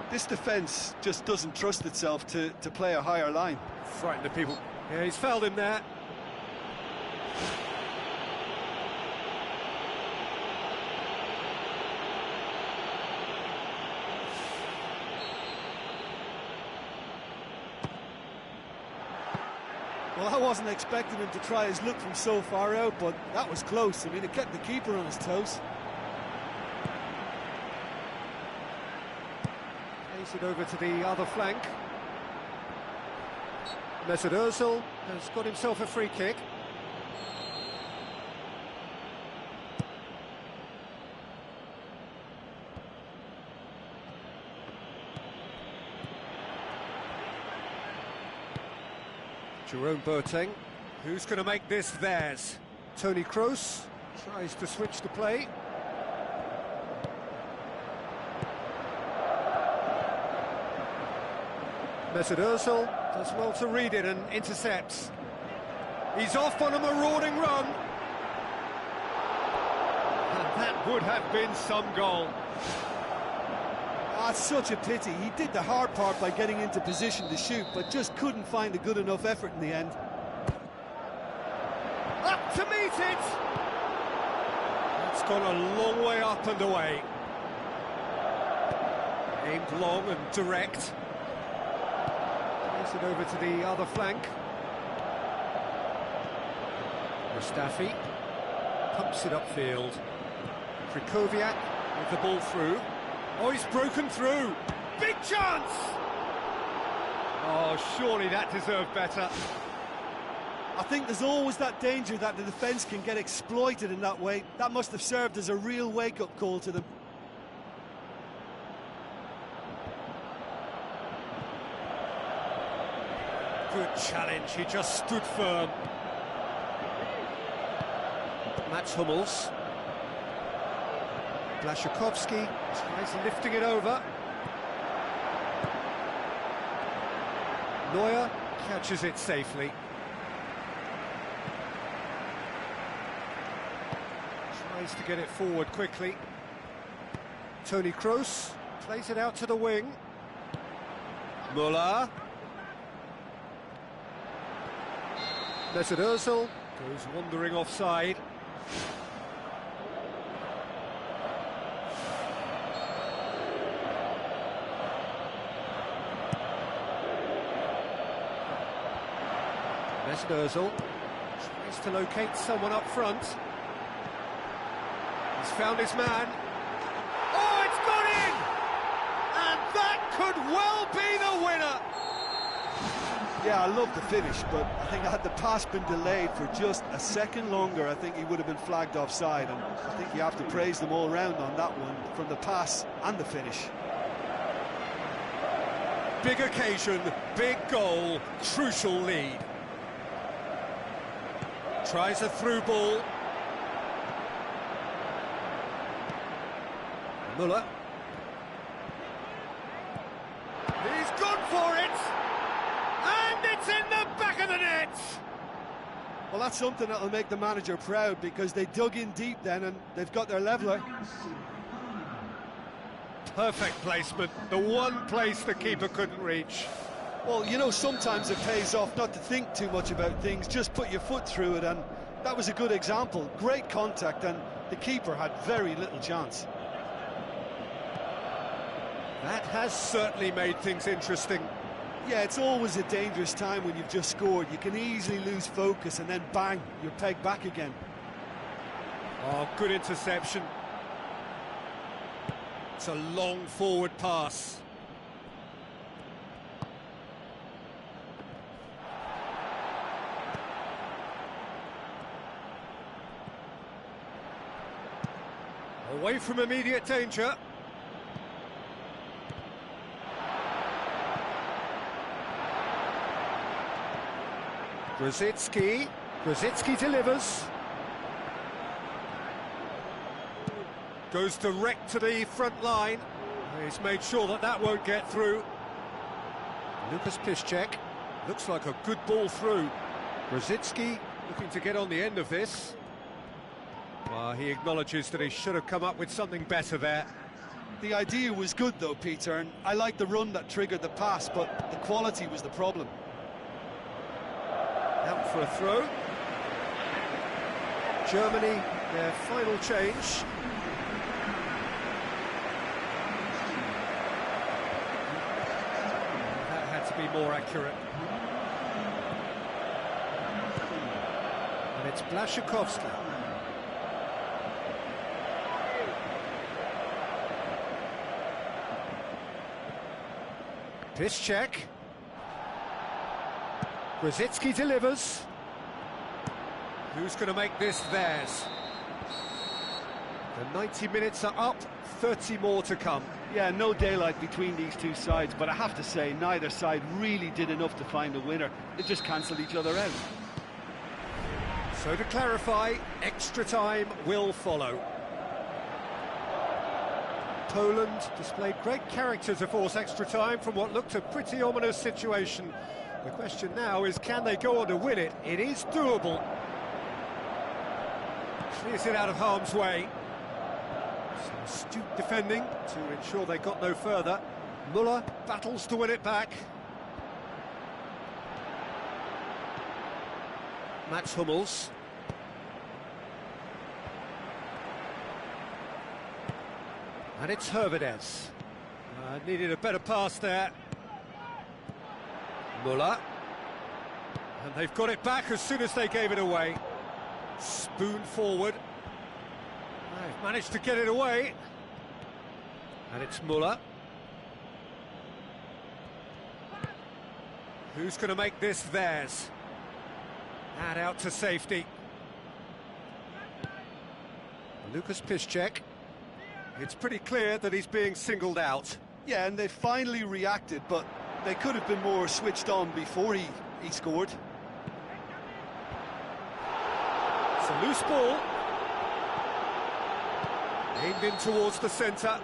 Speaker 2: This defence just doesn't trust itself to play a higher line.
Speaker 1: Frighten the people. Yeah, he's fouled him there.
Speaker 2: Well, I wasn't expecting him to try his luck from so far out, but that was close. I mean, it kept the keeper on his toes.
Speaker 1: Plays it over to the other flank. Mesut Ozil has got himself a free kick. Jerome Boateng, who's going to make this theirs? Toni Kroos tries to switch the play. Mesut Ozil does well to read it and intercepts. He's off on a marauding run. And that would have been some goal.
Speaker 2: Ah, such a pity. He did the hard part by getting into position to shoot, but just couldn't find a good enough effort in the end.
Speaker 1: Up to meet it! That's gone a long way up and away. Aimed long and direct. Plays it over to the other flank. Mustafi pumps it upfield. Krychowiak with the ball through. Oh, he's broken through. Big chance! Oh, surely that deserved better.
Speaker 2: I think there's always that danger that the defence can get exploited in that way. That must have served as a real wake-up call to them.
Speaker 1: Good challenge, he just stood firm. Mats Hummels. Blaszczykowski tries lifting it over. Neuer catches it safely. Tries to get it forward quickly. Toni Kroos plays it out to the wing. Müller. Mesut Ozil goes wandering offside. Mesut Ozil tries to locate someone up front. He's found his man. Oh, it's gone in! And that could well be the winner!
Speaker 2: Yeah, I love the finish, but I think had the pass been delayed for just a second longer, I think he would have been flagged offside, and I think you have to praise them all round on that one, from the pass and the finish.
Speaker 1: Big occasion, big goal, crucial lead. Tries a through ball. Müller. He's gone for it! And it's in the back of the net!
Speaker 2: Well, that's something that'll make the manager proud, because they dug in deep then and they've got their leveller.
Speaker 1: Perfect placement, the one place the keeper couldn't reach.
Speaker 2: Well, you know, sometimes it pays off not to think too much about things, just put your foot through it, and that was a good example. Great contact, and the keeper had very little chance.
Speaker 1: That has certainly made things interesting.
Speaker 2: Yeah, it's always a dangerous time when you've just scored. You can easily lose focus and then bang, you're pegged back again.
Speaker 1: Oh, good interception. It's a long forward pass. Away from immediate danger. Grosicki delivers. Goes direct to the front line. He's made sure that that won't get through. Lucas Piszczek. Looks like a good ball through. Grosicki looking to get on the end of this. Well, he acknowledges that he should have come up with something better there.
Speaker 2: The idea was good though, Peter, and I like the run that triggered the pass, but the quality was the problem.
Speaker 1: Out for a throw. Germany, their final change. That had to be more accurate. And it's Blaszczykowski. Piszczek. Grosicki delivers. Who's going to make this theirs? The 90 minutes are up, 30 more to come.
Speaker 2: Yeah, no daylight between these two sides, but I have to say, neither side really did enough to find a winner. They just cancelled each other out.
Speaker 1: So to clarify, extra time will follow. Poland displayed great character to force extra time from what looked a pretty ominous situation. The question now is, can they go on to win it? It is doable. Clears it out of harm's way. Some astute defending to ensure they got no further. Müller battles to win it back. Mats Hummels. And it's Hervedez. Needed a better pass there. Müller. And they've got it back as soon as they gave it away. Spoon forward. They've managed to get it away. And it's Müller. Who's going to make this theirs? And out to safety. Lucas Piszczek. It's pretty clear that he's being singled out.
Speaker 2: Yeah, and they finally reacted, but they could have been more switched on before he scored.
Speaker 1: It's a loose ball. Aimed in towards the centre.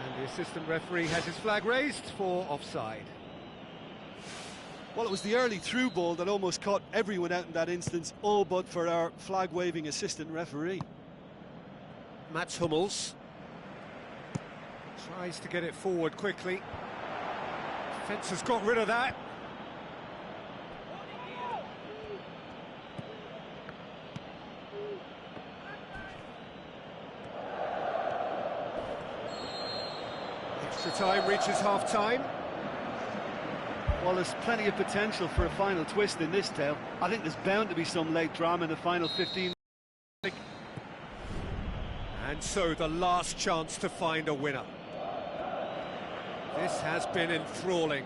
Speaker 1: And the assistant referee has his flag raised for offside.
Speaker 2: Well, it was the early through ball that almost caught everyone out in that instance, all but for our flag-waving assistant referee.
Speaker 1: Mats Hummels tries to get it forward quickly. Defence has got rid of that. Extra time reaches half-time.
Speaker 2: Well, there's plenty of potential for a final twist in this tale. I think there's bound to be some late drama in the final 15.
Speaker 1: And so the last chance to find a winner. This has been enthralling.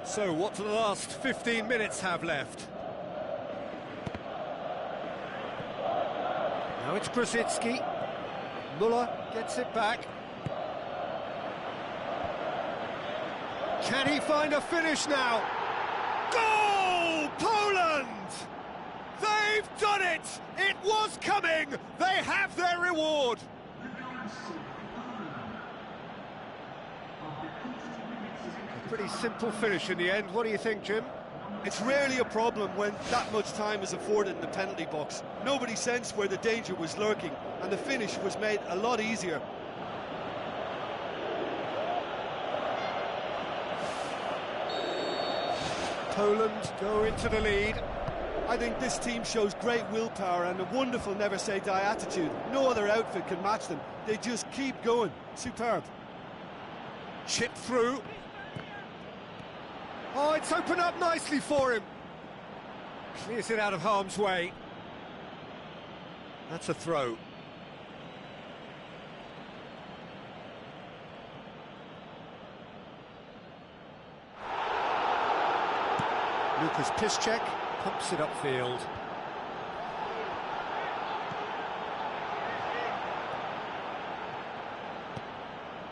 Speaker 1: So what do the last 15 minutes have left? Now it's Grosicki. Müller gets it back. Can he find a finish now? Goal! Poland! They've done it! It was coming! They have their reward! A pretty simple finish in the end. What do you think, Jim?
Speaker 2: It's rarely a problem when that much time is afforded in the penalty box. Nobody sensed where the danger was lurking, and the finish was made a lot easier.
Speaker 1: Poland go into the lead.
Speaker 2: I think this team shows great willpower and a wonderful never-say-die attitude. No other outfit can match them. They just keep going. Superb.
Speaker 1: Chip through. Oh, it's opened up nicely for him. Clears it out of harm's way. That's a throw. Lucas Piszczek pumps it upfield.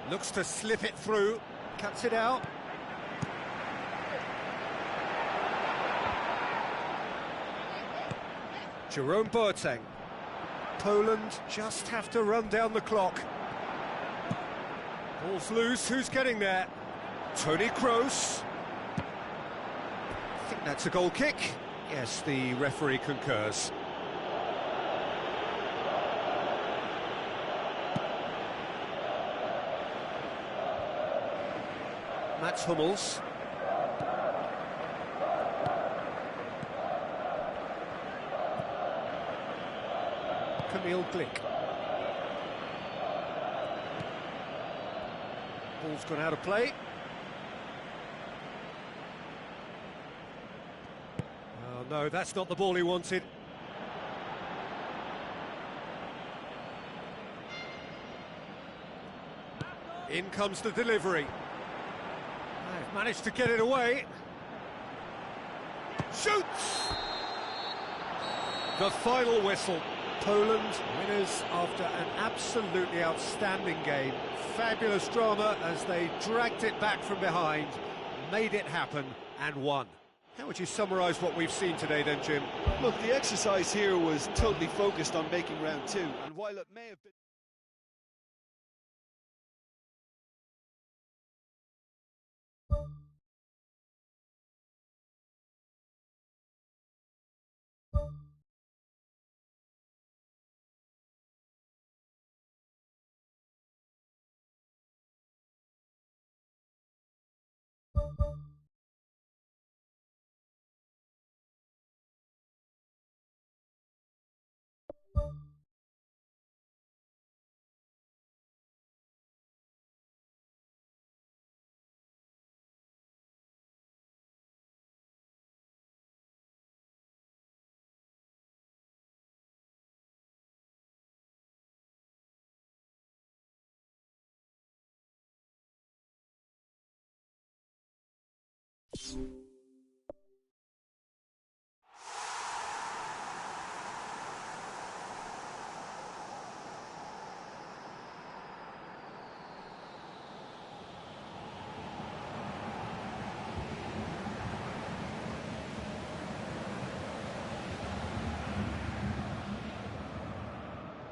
Speaker 1: Looks to slip it through, cuts it out. Jerome Boateng. Poland just have to run down the clock. Ball's loose, who's getting there? Toni Kroos. I think that's a goal kick. Yes, the referee concurs. Mats Hummels. Camille Glick. Ball's gone out of play. Oh no, that's not the ball he wanted. In comes the delivery. They've managed to get it away. Shoots! The final whistle. Poland winners after an absolutely outstanding game. Fabulous drama as they dragged it back from behind, made it happen and won. How would you summarise what we've seen today then, Jim?
Speaker 2: Look, the exercise here was totally focused on making round two, and while it may have been...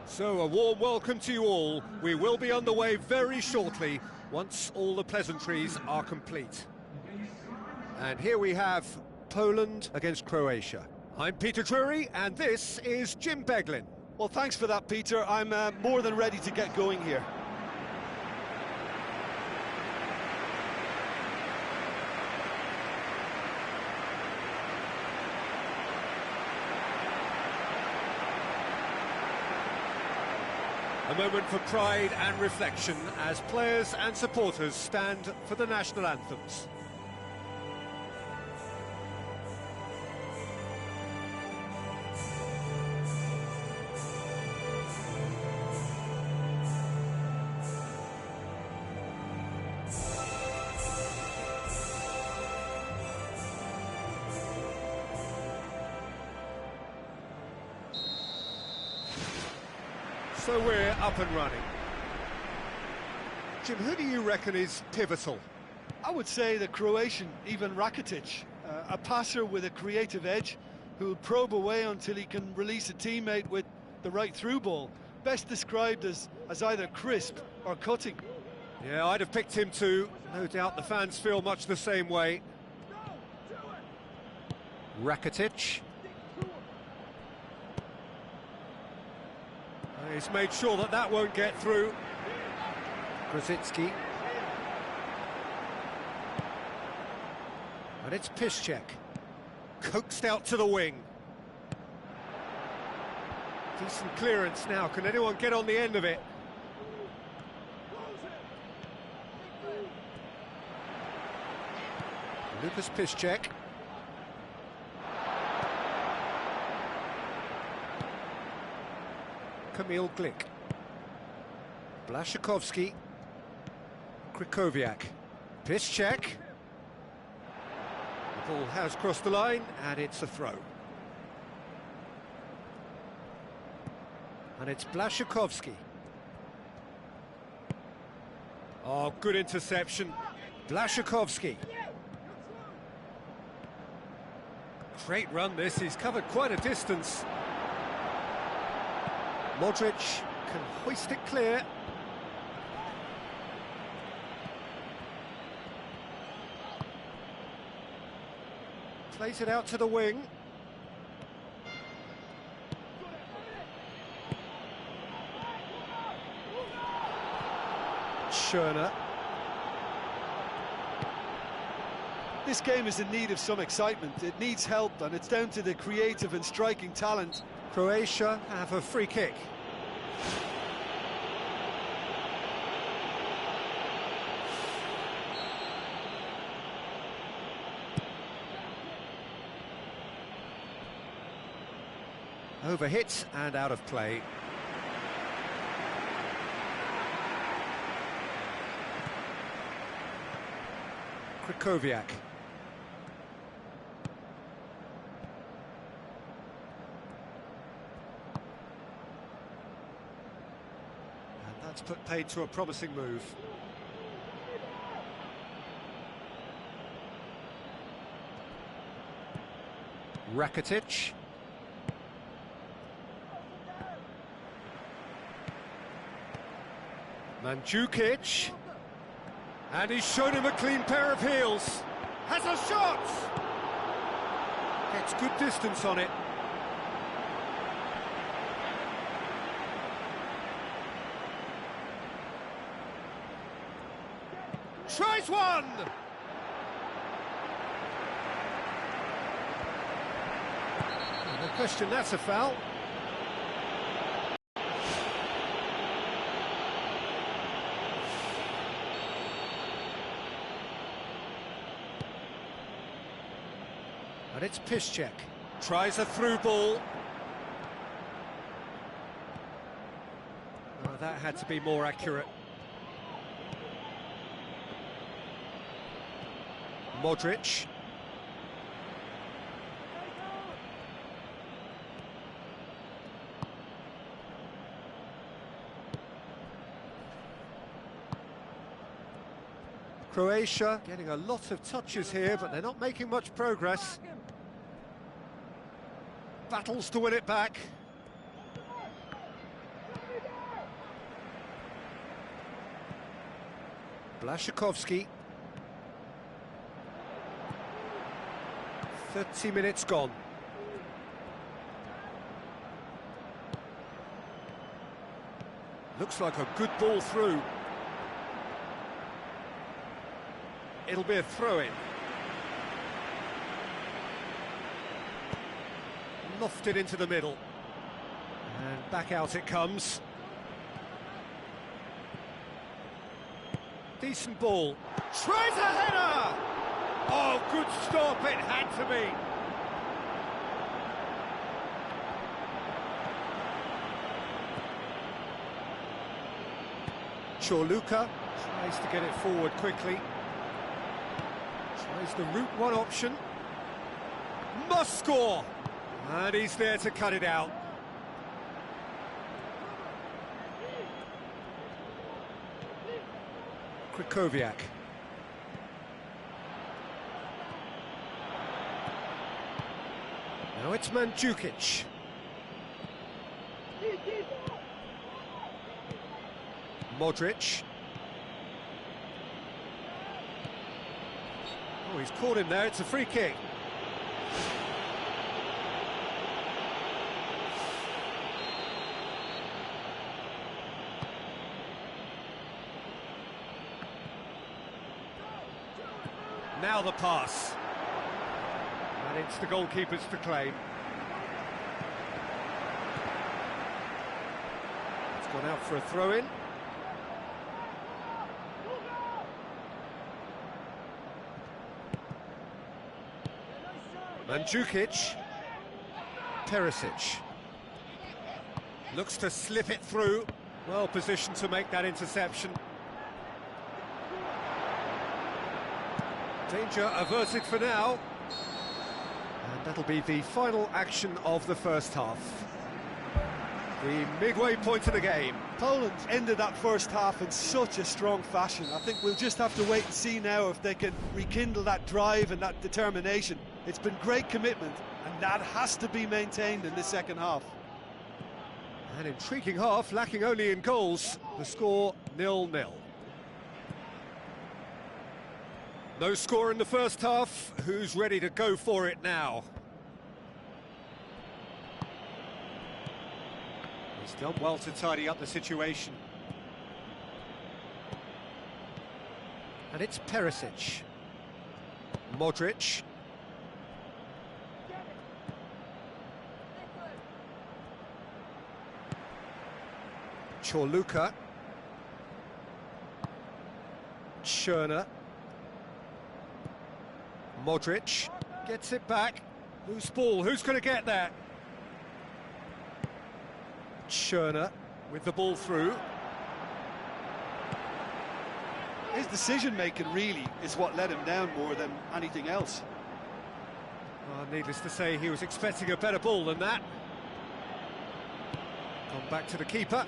Speaker 1: So, a warm welcome to you all. We will be underway very shortly, once all the pleasantries are complete. And here we have Poland against Croatia. I'm Peter Drury, and this is Jim Beglin.
Speaker 2: Well, thanks for that, Peter. I'm more than ready to get going here.
Speaker 1: A moment for pride and reflection as players and supporters stand for the national anthems. So we're up and running. Jim, who do you reckon is pivotal?
Speaker 2: I would say the Croatian Ivan Rakitic, a passer with a creative edge who'll probe away until he can release a teammate with the right through ball. Best described as either crisp or cutting.
Speaker 1: Yeah, I'd have picked him too. No doubt the fans feel much the same way. Rakitic. He's made sure that that won't get through. Grosicki. And it's Piszczek. Coaxed out to the wing. Decent clearance now. Can anyone get on the end of it? Lucas Piszczek. Kamil Glik. Blaszczykowski. Krychowiak. Piszczek. The ball has crossed the line, and it's a throw. And it's Blaszczykowski. Oh, good interception. Blaszczykowski. Great run this, he's covered quite a distance. Modric can hoist it clear. Plays it out to the wing. Schöner.
Speaker 2: This game is in need of some excitement. It needs help, and it's down to the creative and striking talent.
Speaker 1: Croatia have a free kick. Overhit and out of play. Krychowiak. And that's put paid to a promising move. Rakitic. Mandzukic, and he's shown him a clean pair of heels. Has a shot! Gets good distance on it. Tries one! No question, that's a foul. And it's Piszczek. Tries a through ball. Oh, that had to be more accurate. Modric. Croatia getting a lot of touches here, but they're not making much progress. Battles to win it back. Blaszczykowski. 30 minutes gone. Looks like a good ball through. It'll be a throw-in. Lofted into the middle. And back out it comes. Decent ball. Tries a header! Oh, good stop, it had to be. Chorluka tries to get it forward quickly. Tries the route one option. Must score! And he's there to cut it out. Krychowiak. Now it's Mandzukic. Modric. Oh, he's caught him there, it's a free kick. Now the pass. And it's the goalkeepers to claim. It's gone out for a throw-in. Mandzukic. Perisic. Looks to slip it through. Well positioned to make that interception. Danger averted for now. And that'll be the final action of the first half. The midway point of the game.
Speaker 2: Poland ended that first half in such a strong fashion. I think we'll just have to wait and see now if they can rekindle that drive and that determination. It's been great commitment, and that has to be maintained in the second half.
Speaker 1: An intriguing half, lacking only in goals. The score 0-0. No score in the first half. Who's ready to go for it now? He's done well to tidy up the situation. And it's Perisic. Modric. Chorluka. Schöner. Modric gets it back. Loose ball, who's going to get that? Schöner with the ball through.
Speaker 2: His decision-making really is what let him down more than anything else.
Speaker 1: Well, needless to say, he was expecting a better ball than that. Gone back to the keeper.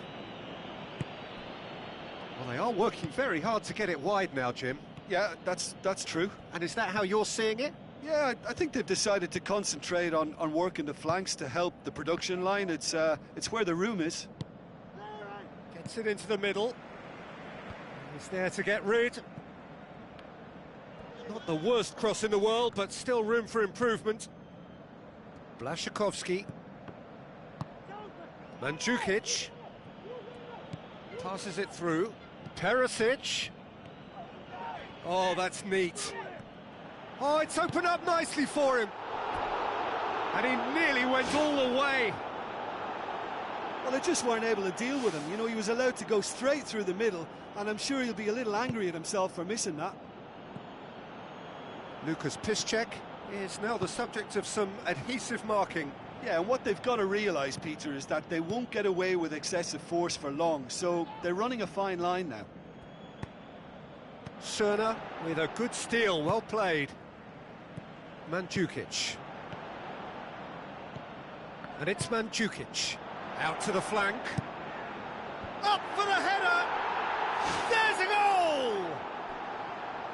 Speaker 1: Well, they are working very hard to get it wide now, Jim.
Speaker 2: Yeah, that's true.
Speaker 1: And is that how you're seeing it?
Speaker 2: Yeah, I think they've decided to concentrate on working the flanks to help the production line. It's where the room is.
Speaker 1: Gets it into the middle. He's there to get rid. Not the worst cross in the world, but still room for improvement. Blaszczykowski. Mandzukic. Passes it through. Perisic. Oh, that's neat. Oh, it's opened up nicely for him. And he nearly went all the way.
Speaker 2: Well, they just weren't able to deal with him. You know, he was allowed to go straight through the middle, and I'm sure he'll be a little angry at himself for missing that.
Speaker 1: Lucas Piszczek is now the subject of some adhesive marking.
Speaker 2: Yeah, and what they've got to realise, Peter, is that they won't get away with excessive force for long, so they're running a fine line now.
Speaker 1: Schöner with a good steal, well played. Mandzukic. And it's Mandzukic. Out to the flank. Up for the header! There's a goal!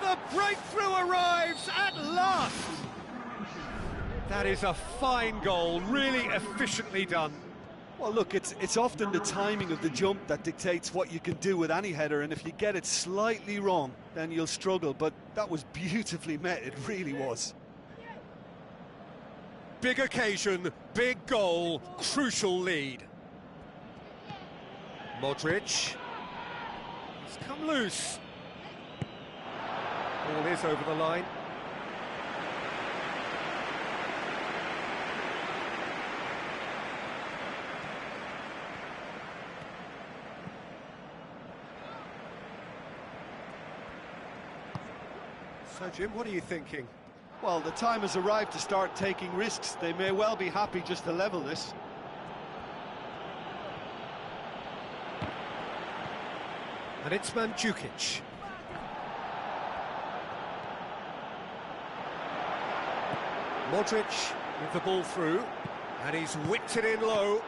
Speaker 1: The breakthrough arrives at last! That is a fine goal, really efficiently done.
Speaker 2: Well, look, it's often the timing of the jump that dictates what you can do with any header, and if you get it slightly wrong, then you'll struggle, but that was beautifully met, it really was.
Speaker 1: Big occasion, big goal, crucial lead. Modric. He's come loose. Ball is over the line. So, Jim, what are you thinking?
Speaker 2: Well, the time has arrived to start taking risks. They may well be happy just to level this.
Speaker 1: And it's Mandzukic. Modric with the ball through, and he's whipped it in low.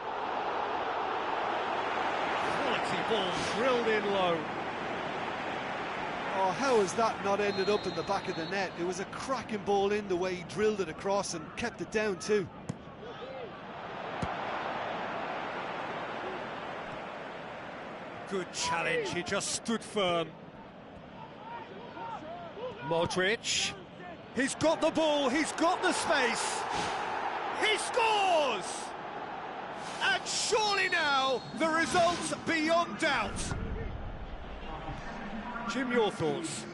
Speaker 1: Quality ball drilled in low.
Speaker 2: Oh, how has that not ended up in the back of the net? It was a cracking ball in the way he drilled it across and kept it down too.
Speaker 1: Good challenge, he just stood firm. Modric. He's got the ball, he's got the space. He scores! And surely now, the result's beyond doubt. Jim, your thoughts?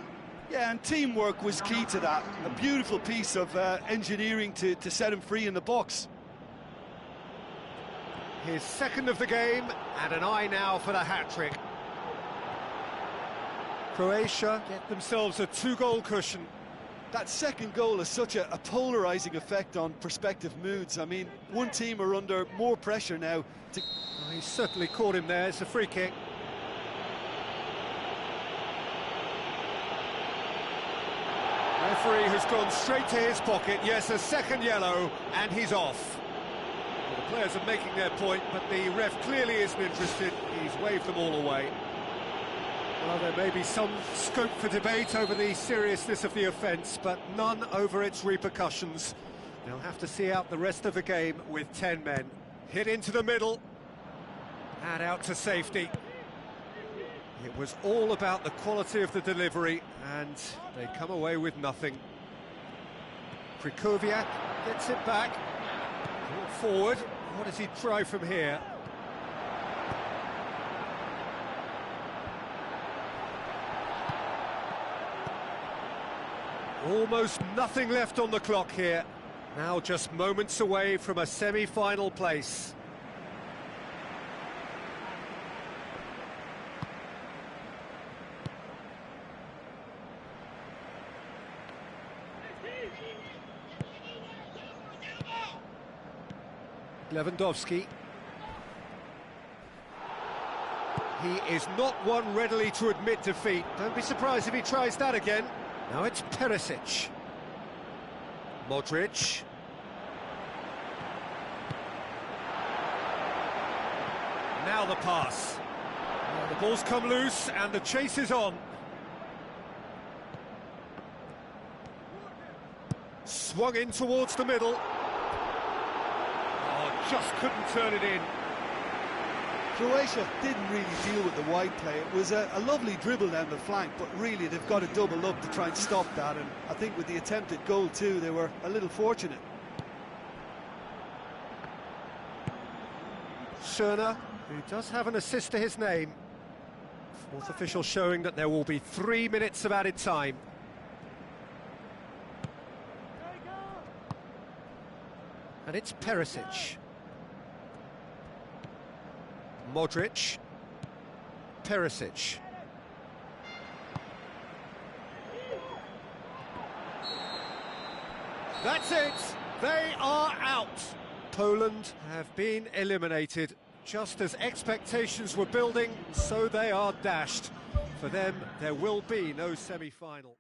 Speaker 2: Yeah, and teamwork was key to that. A beautiful piece of engineering to set him free in the box.
Speaker 1: His second of the game, and an eye now for the hat-trick. Croatia get themselves a 2-goal cushion.
Speaker 2: That second goal has such a polarising effect on prospective moods. I mean, one team are under more pressure now.
Speaker 1: Oh, he certainly caught him there. It's a free kick. Referee has gone straight to his pocket. Yes, a second yellow, and he's off. Well, the players are making their point, but the ref clearly isn't interested. He's waved them all away. Well, there may be some scope for debate over the seriousness of the offence, but none over its repercussions. They'll have to see out the rest of the game with 10 men. Hit into the middle, and out to safety. It was all about the quality of the delivery, and they come away with nothing. Krikoviak gets it back. Brought forward. What does he try from here? Almost nothing left on the clock here. Now just moments away from a semi-final place. Lewandowski. He is not one readily to admit defeat. Don't be surprised if he tries that again. Now it's Perisic. Modric. Now the pass. Well, the ball's come loose and the chase is on. Swung in towards the middle. Oh, just couldn't turn it in.
Speaker 2: Croatia didn't really deal with the wide play. It was a lovely dribble down the flank, but really they've got to double up to try and stop that, and I think with the attempted goal too, they were a little fortunate.
Speaker 1: Schöner, who does have an assist to his name. Fourth official showing that there will be 3 minutes of added time. And it's Perisic. Modric. Perisic. That's it! They are out! Poland have been eliminated. Just as expectations were building, so they are dashed. For them, there will be no semi-final.